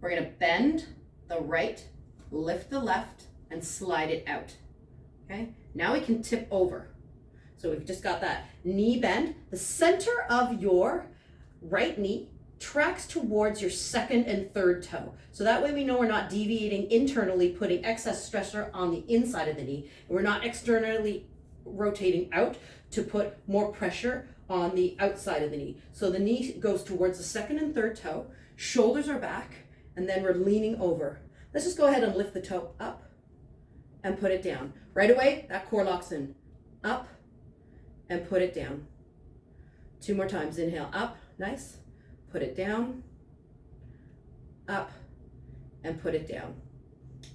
we're gonna bend the right, lift the left, and slide it out, okay? Now we can tip over. So we've just got that knee bend. The center of your right knee tracks towards your second and third toe. So that way we know we're not deviating internally, putting excess stressor on the inside of the knee, and we're not externally rotating out to put more pressure on the outside of the knee. So the knee goes towards the second and third toe, shoulders are back, and then we're leaning over. Let's just go ahead and lift the toe up and put it down. Right away, that core locks in. Up and put it down. 2 more times, inhale, up, nice. Put it down, up, and put it down.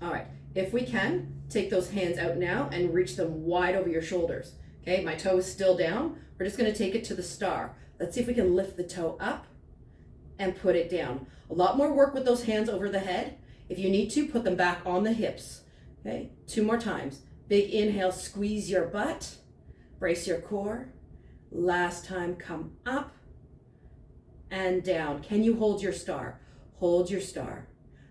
All right, if we can, take those hands out now and reach them wide over your shoulders. Okay, my toe is still down. We're just gonna take it to the star. Let's see if we can lift the toe up and put it down. A lot more work with those hands over the head. If you need to, put them back on the hips. Okay, 2 more times. Big inhale, squeeze your butt, brace your core. Last time, come up and down. Can you hold your star? Hold your star.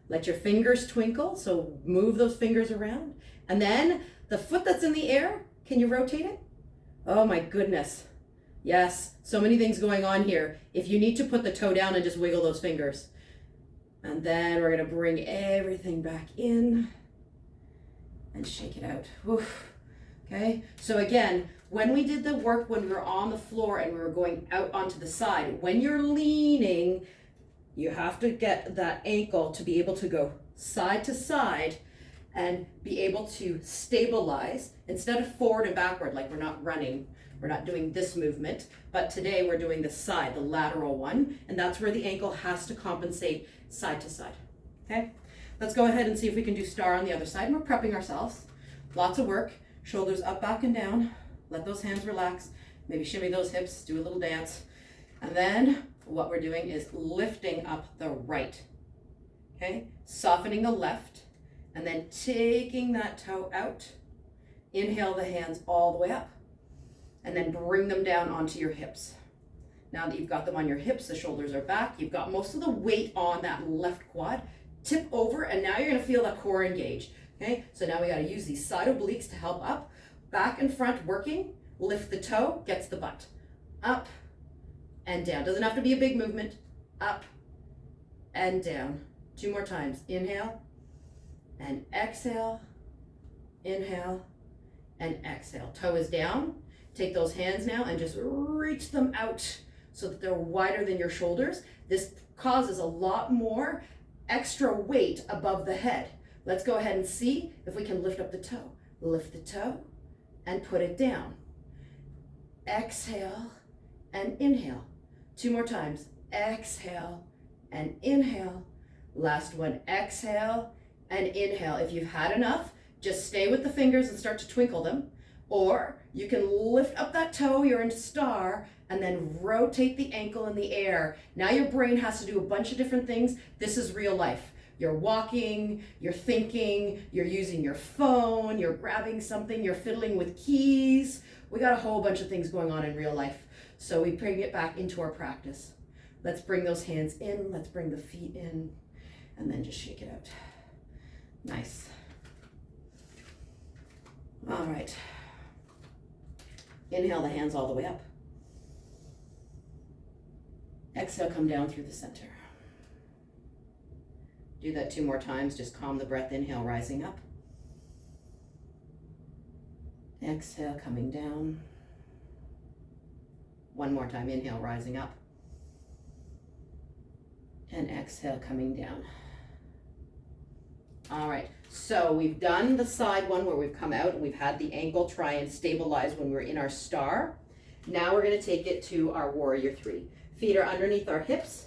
Let your fingers twinkle, so move those fingers around. And then the foot that's in the air, can you rotate it? Oh my goodness. Yes, so many things going on here. If you need to, put the toe down and just wiggle those fingers. And then we're gonna bring everything back in and shake it out. Oof. Okay, so again, when we did the work when we were on the floor and we were going out onto the side, when you're leaning, you have to get that ankle to be able to go side to side and be able to stabilize instead of forward and backward, like we're not running, we're not doing this movement, but today we're doing the side, the lateral one, and that's where the ankle has to compensate side to side, okay? Let's go ahead and see if we can do star on the other side, and we're prepping ourselves. Lots of work. Shoulders up, back, and down. Let those hands relax. Maybe shimmy those hips, do a little dance. And then what we're doing is lifting up the right. Okay? Softening the left. And then taking that toe out. Inhale the hands all the way up. And then bring them down onto your hips. Now that you've got them on your hips, the shoulders are back. You've got most of the weight on that left quad. Tip over, and now you're gonna feel that core engaged. Okay, so now we gotta use these side obliques to help up. Back and front working, lift the toe, gets the butt. Up and down. Doesn't have to be a big movement. Up and down. 2 more times. Inhale and exhale. Inhale and exhale. Toe is down. Take those hands now and just reach them out so that they're wider than your shoulders. This causes a lot more extra weight above the head. Let's go ahead and see if we can lift up the toe. Lift the toe and put it down. Exhale and inhale. 2 more times. Exhale and inhale. Last one. Exhale and inhale. If you've had enough, just stay with the fingers and start to twinkle them. Or you can lift up that toe, you're in star, and then rotate the ankle in the air. Now your brain has to do a bunch of different things. This is real life. You're walking, you're thinking, you're using your phone, you're grabbing something, you're fiddling with keys. We got a whole bunch of things going on in real life. So we bring it back into our practice. Let's bring those hands in, let's bring the feet in, and then just shake it out. Nice. All right. Inhale the hands all the way up. Exhale, come down through the center. Do that 2 more times, just calm the breath. Inhale, rising up. Exhale, coming down. 1 more time, inhale, rising up. And exhale, coming down. All right, so we've done the side one where we've come out and we've had the ankle try and stabilize when we're in our star. Now we're gonna take it to our warrior 3. Feet are underneath our hips.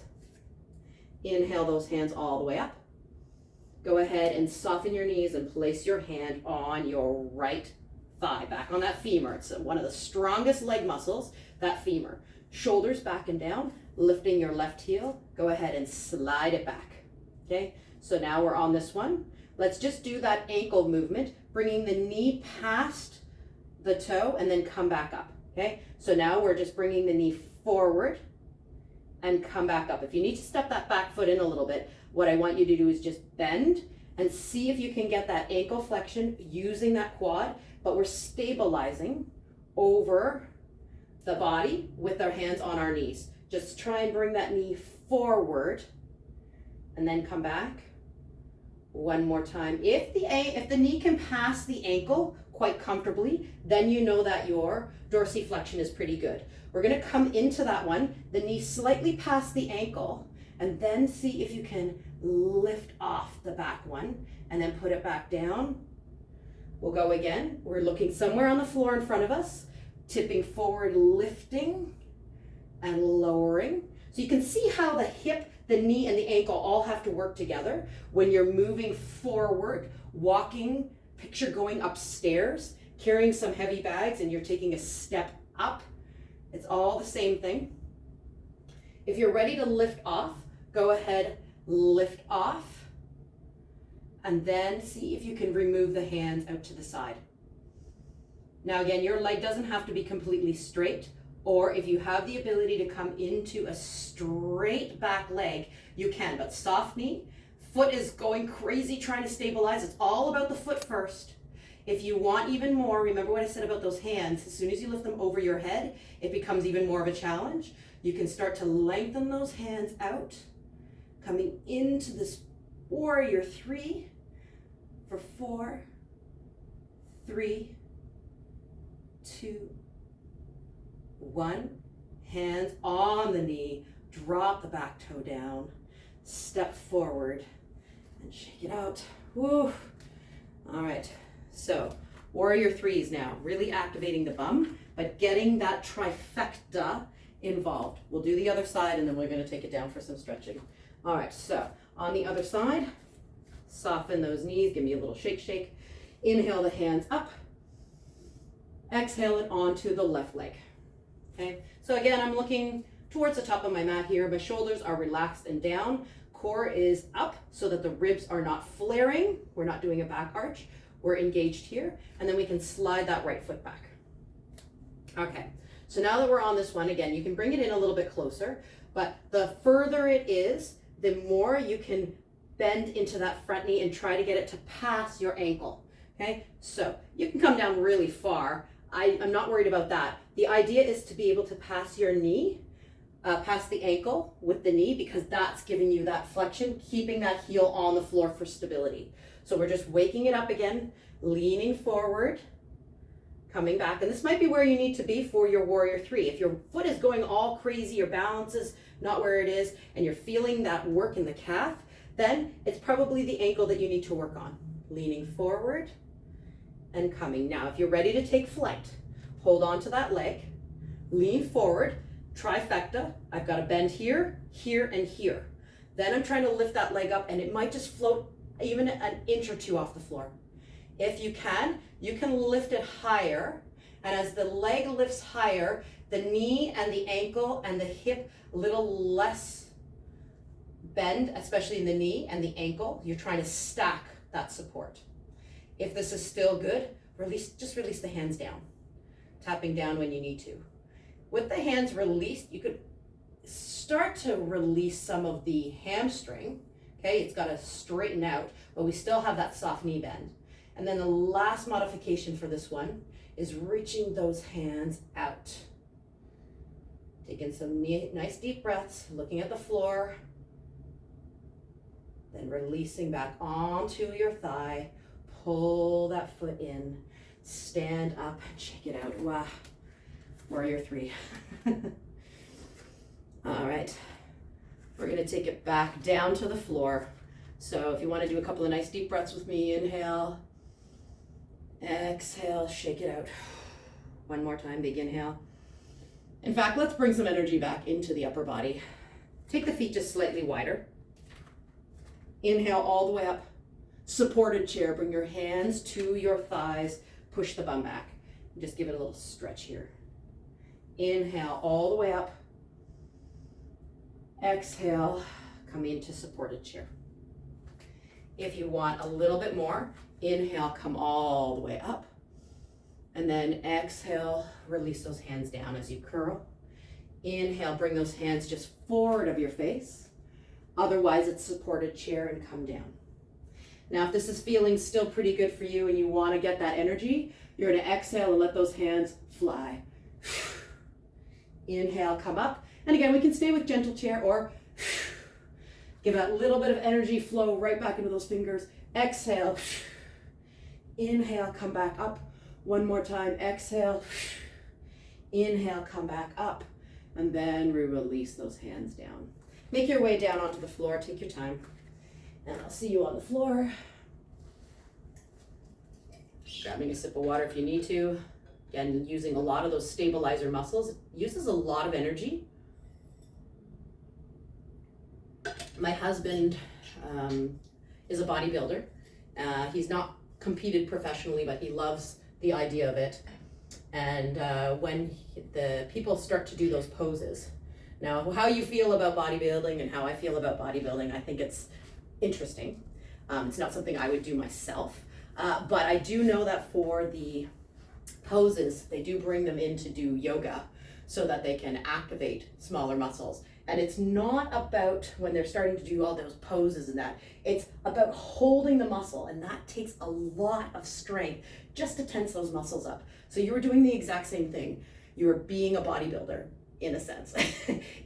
Inhale those hands all the way up. Go ahead and soften your knees and place your hand on your right thigh, back on that femur. It's one of the strongest leg muscles, that femur. Shoulders back and down, lifting your left heel. Go ahead and slide it back, okay? So now we're on this one. Let's just do that ankle movement, bringing the knee past the toe and then come back up, okay? So now we're just bringing the knee forward and come back up. If you need to step that back foot in a little bit, what I want you to do is just bend and see if you can get that ankle flexion using that quad, but we're stabilizing over the body with our hands on our knees. Just try and bring that knee forward and then come back. 1 more time. If the knee can pass the ankle quite comfortably, then you know that your dorsiflexion is pretty good. We're gonna come into that one, the knee slightly past the ankle, and then see if you can lift off the back one and then put it back down. We'll go again. We're looking somewhere on the floor in front of us, tipping forward, lifting and lowering. So you can see how the hip, the knee, and the ankle all have to work together. When you're moving forward, walking, picture going upstairs, carrying some heavy bags, and you're taking a step up. It's all the same thing. If you're ready to lift off, go ahead, lift off, and then see if you can remove the hands out to the side. Now again, your leg doesn't have to be completely straight, or if you have the ability to come into a straight back leg, you can, but soft knee. Foot is going crazy trying to stabilize. It's all about the foot first. If you want even more, remember what I said about those hands. As soon as you lift them over your head, it becomes even more of a challenge. You can start to lengthen those hands out, coming into this warrior 3 for 4, 3, 2, 1. Hands on the knee, drop the back toe down, step forward and shake it out. Woo. All right, so warrior 3s now, really activating the bum, but getting that trifecta involved. We'll do the other side and then we're gonna take it down for some stretching. All right, so on the other side, soften those knees, give me a little shake, shake. Inhale the hands up. Exhale it onto the left leg. Okay, so again, I'm looking towards the top of my mat here. My shoulders are relaxed and down. Core is up so that the ribs are not flaring. We're not doing a back arch. We're engaged here. And then we can slide that right foot back. Okay, so now that we're on this one, again, you can bring it in a little bit closer, but the further it is, the more you can bend into that front knee and try to get it to pass your ankle. Okay, so you can come down really far. I'm not worried about that. The idea is to be able to pass your knee, past the ankle with the knee, because that's giving you that flexion, keeping that heel on the floor for stability. So we're just waking it up again, leaning forward, coming back. And this might be where you need to be for your warrior three. If your foot is going all crazy, your balance is not where it is, and you're feeling that work in the calf, then it's probably the ankle that you need to work on. Leaning forward and coming. Now, if you're ready to take flight, hold on to that leg, lean forward, trifecta. I've got a bend here, here, and here. Then I'm trying to lift that leg up, and it might just float even an inch or two off the floor. If you can lift it higher, and as the leg lifts higher, the knee and the ankle and the hip a little less bend, especially in the knee and the ankle. You're trying to stack that support. If this is still good, just release the hands down, tapping down when you need to. With the hands released, you could start to release some of the hamstring. Okay, it's got to straighten out, but we still have that soft knee bend. And then the last modification for this one is reaching those hands out. Taking some nice deep breaths, looking at the floor, then releasing back onto your thigh. Pull that foot in, stand up and shake it out. Wow, warrior three. All right, we're gonna take it back down to the floor. So if you wanna do a couple of nice deep breaths with me, inhale, exhale, shake it out. One more time, big inhale. In fact, let's bring some energy back into the upper body. Take the feet just slightly wider. Inhale all the way up. Supported chair, bring your hands to your thighs, push the bum back. Just give it a little stretch here. Inhale all the way up. Exhale, come into supported chair. If you want a little bit more, inhale, come all the way up. And then exhale, release those hands down as you curl. Inhale, bring those hands just forward of your face. Otherwise, it's supported chair and come down. Now, if this is feeling still pretty good for you and you want to get that energy, you're going to exhale and let those hands fly. Inhale, come up. And again, we can stay with gentle chair or give that little bit of energy flow right back into those fingers. Exhale. Inhale, come back up. One more time. Exhale. Inhale, come back up. And then we release those hands down. Make your way down onto the floor. Take your time. And I'll see you on the floor. Grabbing a sip of water if you need to. Again, using a lot of those stabilizer muscles. It uses a lot of energy. My husband is a bodybuilder. He's not competed professionally, but he loves the idea of it. And when the people start to do those poses, now how you feel about bodybuilding and how I feel about bodybuilding, I think it's interesting. It's not something I would do myself, but I do know that for the poses, they do bring them in to do yoga so that they can activate smaller muscles. And it's not about when they're starting to do all those poses and that, it's about holding the muscle, and that takes a lot of strength just to tense those muscles up. So you were doing the exact same thing. You were being a bodybuilder in a sense,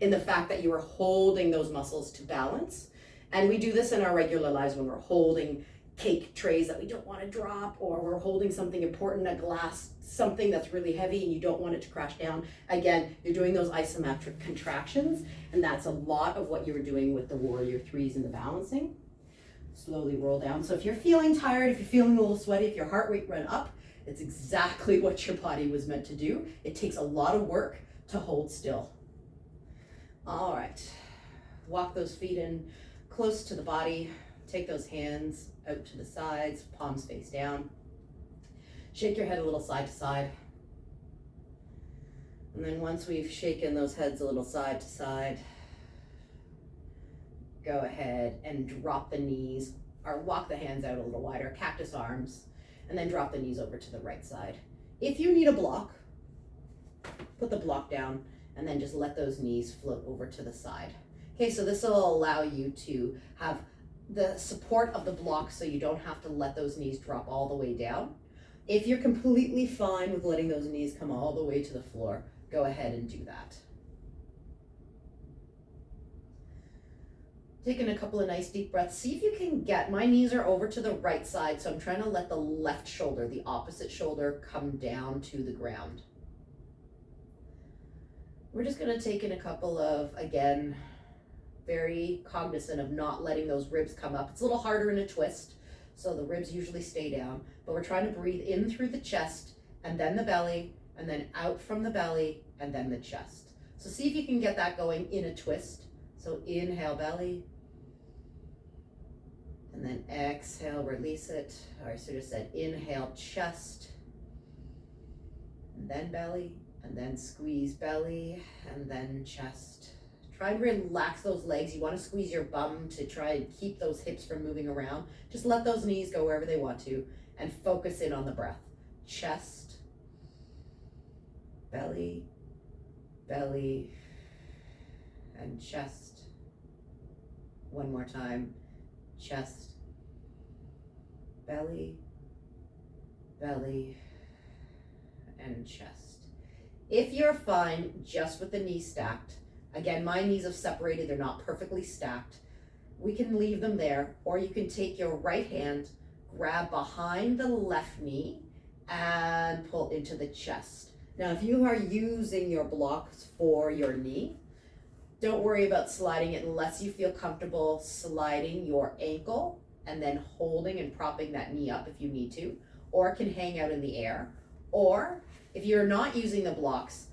in the fact that you were holding those muscles to balance. And we do this in our regular lives when we're holding cake trays that we don't want to drop, or we're holding something important, a glass, something that's really heavy and you don't want it to crash down. Again, you're doing those isometric contractions, and that's a lot of what you were doing with the warrior threes and the balancing. Slowly roll down. So if you're feeling tired, if you're feeling a little sweaty, if your heart rate ran up, it's exactly what your body was meant to do. It takes a lot of work to hold still. All right, walk those feet in close to the body. Take those hands out to the sides, palms face down. Shake your head a little side to side. And then once we've shaken those heads a little side to side, go ahead and drop the knees or walk the hands out a little wider, cactus arms, and then drop the knees over to the right side. If you need a block, put the block down and then just let those knees float over to the side. Okay, so this will allow you to have the support of the block so you don't have to let those knees drop all the way down. If you're completely fine with letting those knees come all the way to the floor, go ahead and do that. Taking a couple of nice deep breaths. See if you can get, my knees are over to the right side, so I'm trying to let the left shoulder, the opposite shoulder, come down to the ground. We're just gonna take in a couple of, again, very cognizant of not letting those ribs come up. It's a little harder in a twist, so the ribs usually stay down, but we're trying to breathe in through the chest and then the belly, and then out from the belly and then the chest. So see if you can get that going in a twist. So inhale belly, and then exhale, release it. Or I should have said inhale chest, and then belly, and then squeeze belly, and then chest. Try and relax those legs. You want to squeeze your bum to try and keep those hips from moving around. Just let those knees go wherever they want to and focus in on the breath. Chest, belly, belly, and chest. One more time. Chest, belly, belly, and chest. If you're fine just with the knees stacked, again, my knees have separated, they're not perfectly stacked, we can leave them there, or you can take your right hand, grab behind the left knee, and pull into the chest. Now, if you are using your blocks for your knee, don't worry about sliding it unless you feel comfortable sliding your ankle and then holding and propping that knee up if you need to, or it can hang out in the air. Or if you're not using the blocks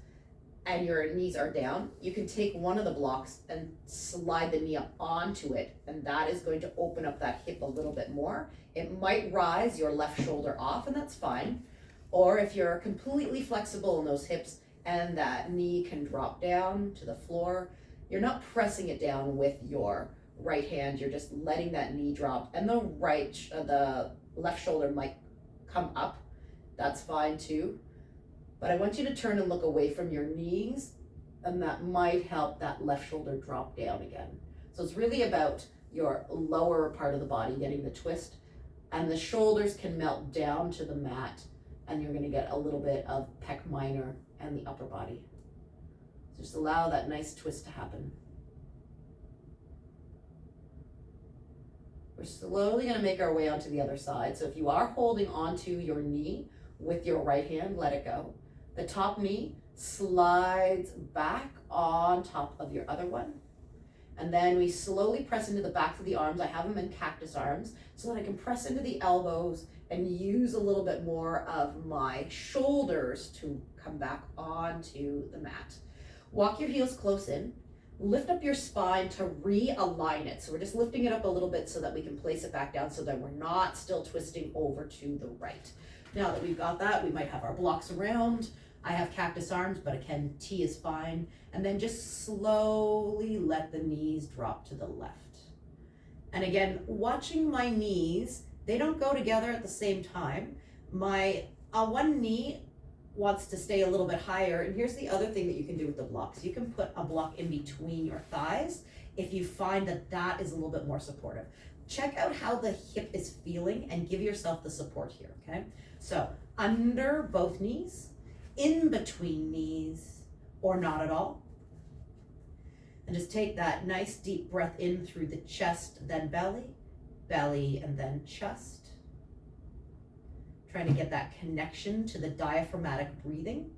and your knees are down, you can take one of the blocks and slide the knee up onto it, and that is going to open up that hip a little bit more. It might rise your left shoulder off, and that's fine. Or if you're completely flexible in those hips and that knee can drop down to the floor, you're not pressing it down with your right hand, you're just letting that knee drop, and the left shoulder might come up. That's fine too. But I want you to turn and look away from your knees, and that might help that left shoulder drop down again. So it's really about your lower part of the body getting the twist, and the shoulders can melt down to the mat, and you're gonna get a little bit of pec minor and the upper body. Just allow that nice twist to happen. We're slowly going to make our way onto the other side. So if you are holding onto your knee with your right hand, let it go. The top knee slides back on top of your other one. And then we slowly press into the backs of the arms. I have them in cactus arms so that I can press into the elbows and use a little bit more of my shoulders to come back onto the mat. Walk your heels close in, lift up your spine to realign it. So we're just lifting it up a little bit so that we can place it back down so that we're not still twisting over to the right. Now that we've got that, we might have our blocks around. I have cactus arms, but again, T is fine. And then just slowly let the knees drop to the left. And again, watching my knees, they don't go together at the same time. My one knee wants to stay a little bit higher. And here's the other thing that you can do with the blocks. You can put a block in between your thighs if you find that that is a little bit more supportive. Check out how the hip is feeling and give yourself the support here, okay? So under both knees, in between knees, or not at all. And just take that nice deep breath in through the chest, then belly, belly, and then chest. Trying to get that connection to the diaphragmatic breathing.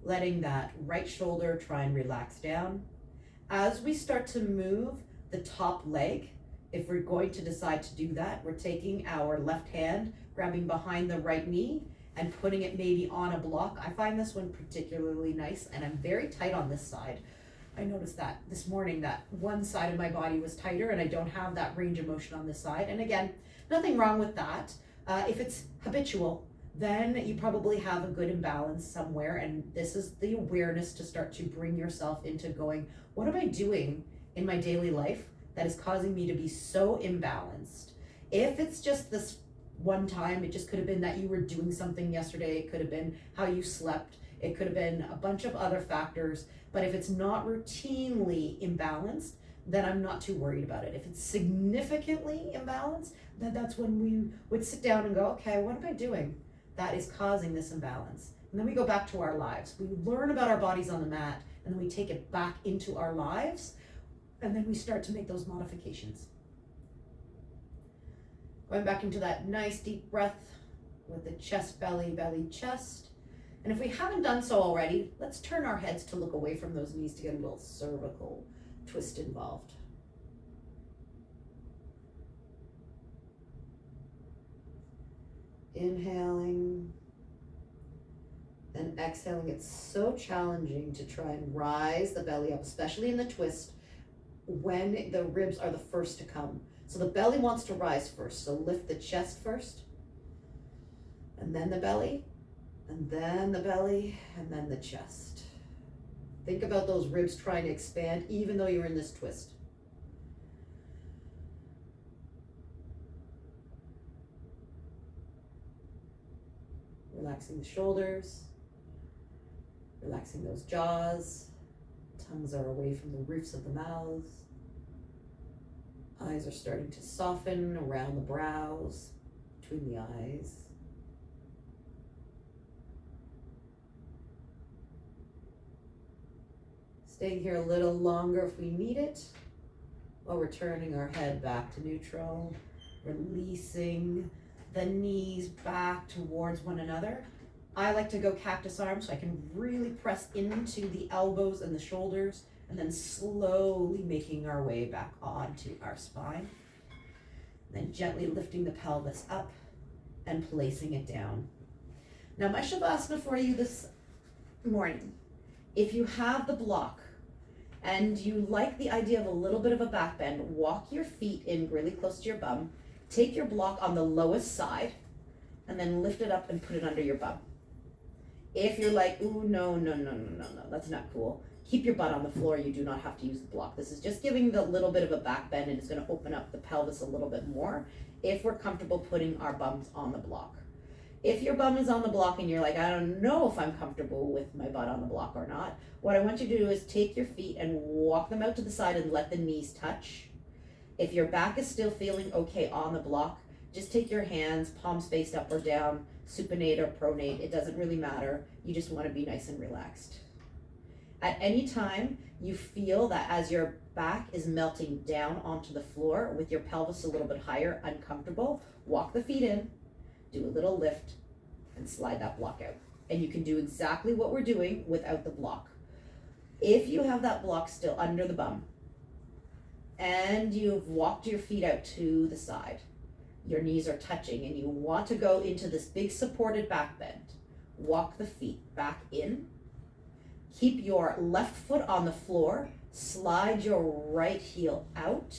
Letting that right shoulder try and relax down. As we start to move the top leg, if we're going to decide to do that, we're taking our left hand, grabbing behind the right knee and putting it maybe on a block. I find this one particularly nice, and I'm very tight on this side. I noticed that this morning that one side of my body was tighter and I don't have that range of motion on this side. And again, nothing wrong with that. If it's habitual, then you probably have a good imbalance somewhere. And this is the awareness to start to bring yourself into going, what am I doing in my daily life that is causing me to be so imbalanced? If it's just this one time, it just could have been that you were doing something yesterday. It could have been how you slept. It could have been a bunch of other factors. But if it's not routinely imbalanced, then I'm not too worried about it. If it's significantly imbalanced, then that's when we would sit down and go, okay, what am I doing that is causing this imbalance? And then we go back to our lives. We learn about our bodies on the mat, and then we take it back into our lives, and then we start to make those modifications. Going back into that nice deep breath with the chest, belly, belly, chest. And if we haven't done so already, let's turn our heads to look away from those knees to get a little cervical twist involved. Inhaling and exhaling. It's so challenging to try and rise the belly up, especially in the twist, when the ribs are the first to come. So the belly wants to rise first. So lift the chest first, and then the belly, and then the belly, and then the chest. Think about those ribs trying to expand even though you're in this twist. Relaxing the shoulders, relaxing those jaws. Tongues are away from the roofs of the mouths. Eyes are starting to soften around the brows, between the eyes. Staying here a little longer if we need it, while we're turning our head back to neutral, releasing the knees back towards one another. I like to go cactus arm so I can really press into the elbows and the shoulders, and then slowly making our way back onto our spine. And then gently lifting the pelvis up and placing it down. Now my Shavasana for you this morning, if you have the block and you like the idea of a little bit of a back bend, walk your feet in really close to your bum, take your block on the lowest side, and then lift it up and put it under your bum. If you're like, ooh, no, that's not cool, keep your butt on the floor. You do not have to use the block. This is just giving the little bit of a back bend, and it's going to open up the pelvis a little bit more if we're comfortable putting our bums on the block. If your bum is on the block and you're like, I don't know if I'm comfortable with my butt on the block or not, what I want you to do is take your feet and walk them out to the side and let the knees touch. If your back is still feeling okay on the block, just take your hands, palms faced up or down, supinate or pronate. It doesn't really matter. You just want to be nice and relaxed. At any time you feel that as your back is melting down onto the floor with your pelvis a little bit higher, uncomfortable, walk the feet in, do a little lift, and slide that block out. And you can do exactly what we're doing without the block. If you have that block still under the bum, and you've walked your feet out to the side, your knees are touching, and you want to go into this big supported back bend, walk the feet back in, keep your left foot on the floor, slide your right heel out,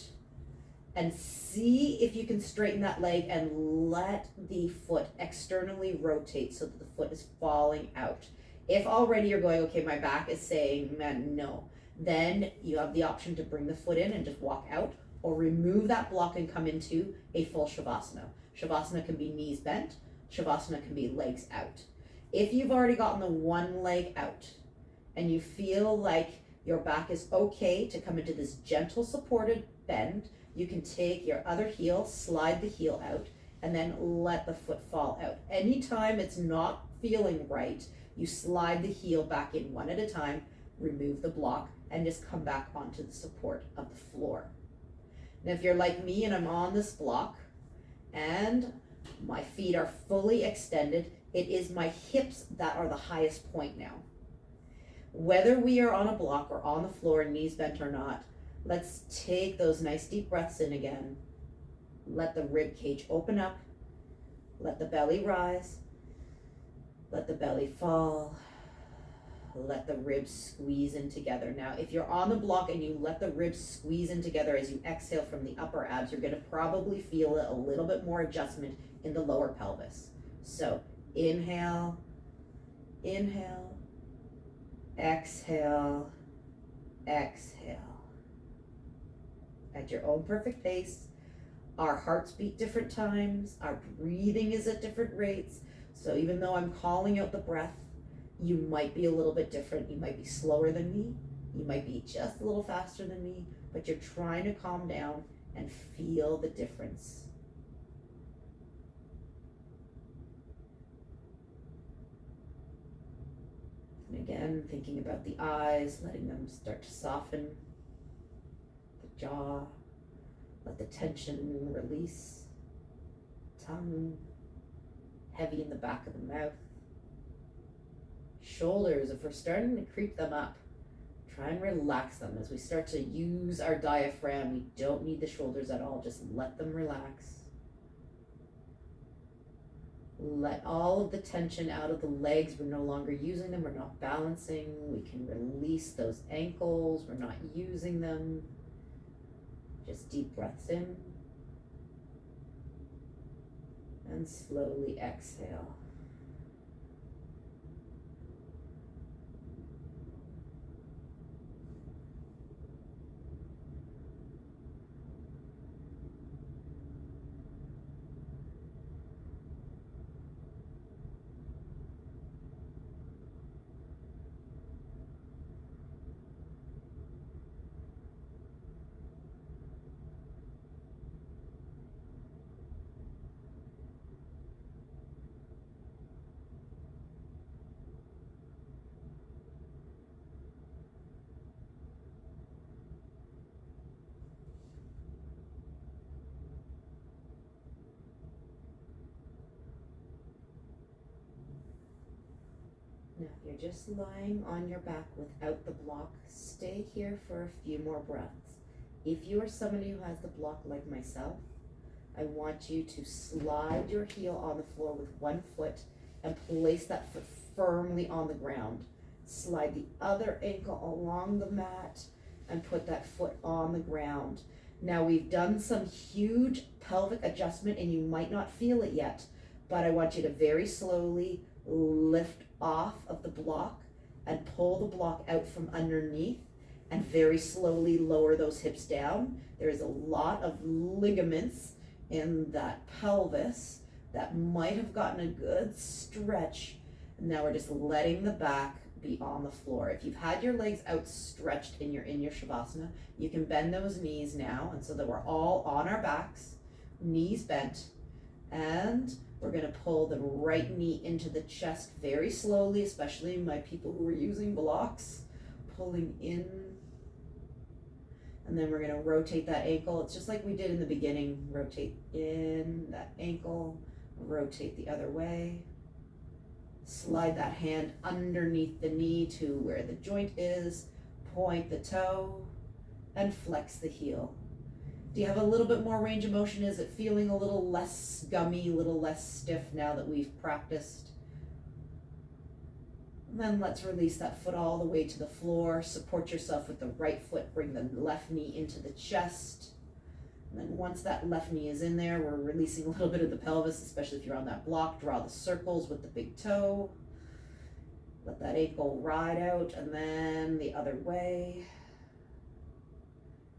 and see if you can straighten that leg and let the foot externally rotate so that the foot is falling out. If already you're going, okay, my back is saying, man, no, then you have the option to bring the foot in and just walk out, or remove that block and come into a full Shavasana. Shavasana can be knees bent. Shavasana can be legs out. If you've already gotten the one leg out and you feel like your back is okay to come into this gentle supported bend, you can take your other heel, slide the heel out, and then let the foot fall out. Anytime it's not feeling right, you slide the heel back in one at a time, remove the block, and just come back onto the support of the floor. Now, if you're like me and I'm on this block and my feet are fully extended, it is my hips that are the highest point now. Whether we are on a block or on the floor, knees bent or not, let's take those nice deep breaths in again. Let the rib cage open up. Let the belly rise. Let the belly fall. let the ribs squeeze in together. Now, if you're on the block and you let the ribs squeeze in together as you exhale from the upper abs, you're gonna probably feel a little bit more adjustment in the lower pelvis. So inhale, inhale, exhale, exhale. At your own perfect pace. Our hearts beat different times, our breathing is at different rates. So even though I'm calling out the breath, you might be a little bit different. You might be slower than me. You might be just a little faster than me, but you're trying to calm down and feel the difference. And again, thinking about the eyes, letting them start to soften, the jaw, let the tension release, tongue, heavy in the back of the mouth. Shoulders, if we're starting to creep them up, try and relax them. As we start to use our diaphragm, we don't need the shoulders at all, just let them relax. Let all of the tension out of the legs. We're no longer using them, we're not balancing. We can release those ankles, we're not using them. Just deep breaths in and slowly exhale. Now, if you're just lying on your back without the block, stay here for a few more breaths. If you are somebody who has the block like myself, I want you to slide your heel on the floor with one foot and place that foot firmly on the ground. Slide the other ankle along the mat and put that foot on the ground. Now, we've done some huge pelvic adjustment and you might not feel it yet, but I want you to very slowly lift off of the block and pull the block out from underneath and very slowly lower those hips down. There is a lot of ligaments in that pelvis that might have gotten a good stretch. And now we're just letting the back be on the floor. If you've had your legs outstretched and you're in your Shavasana, you can bend those knees now, and so that we're all on our backs, knees bent, and we're going to pull the right knee into the chest very slowly, especially my people who are using blocks, pulling in. And then we're going to rotate that ankle. It's just like we did in the beginning. Rotate in that ankle, rotate the other way. Slide that hand underneath the knee to where the joint is, point the toe, and flex the heel. Do you have a little bit more range of motion? Is it feeling a little less gummy, a little less stiff now that we've practiced? And then let's release that foot all the way to the floor. Support yourself with the right foot. Bring the left knee into the chest. And then once that left knee is in there, we're releasing a little bit of the pelvis, especially if you're on that block. Draw the circles with the big toe. Let that ankle ride out, and then the other way.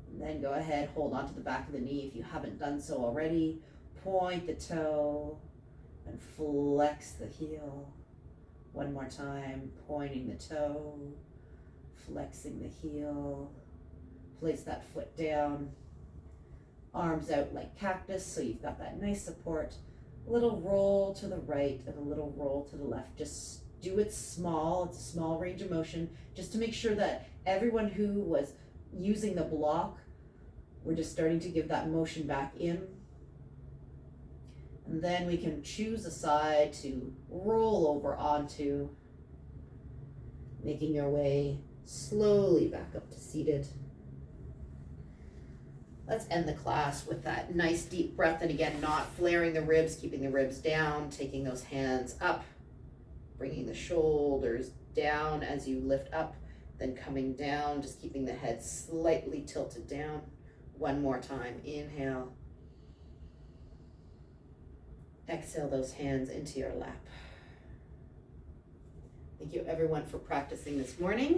And then go ahead, hold onto the back of the knee if you haven't done so already. Point the toe and flex the heel. One more time, pointing the toe, flexing the heel. Place that foot down. Arms out like cactus, so you've got that nice support. A little roll to the right and a little roll to the left. Just do it small. It's a small range of motion, just to make sure that everyone who was using the block, we're just starting to give that motion back in. And then we can choose a side to roll over onto, making your way slowly back up to seated. Let's end the class with that nice deep breath, and again, not flaring the ribs, keeping the ribs down, taking those hands up, bringing the shoulders down as you lift up, then coming down, just keeping the head slightly tilted down. One more time, inhale. Exhale those hands into your lap. Thank you everyone for practicing this morning.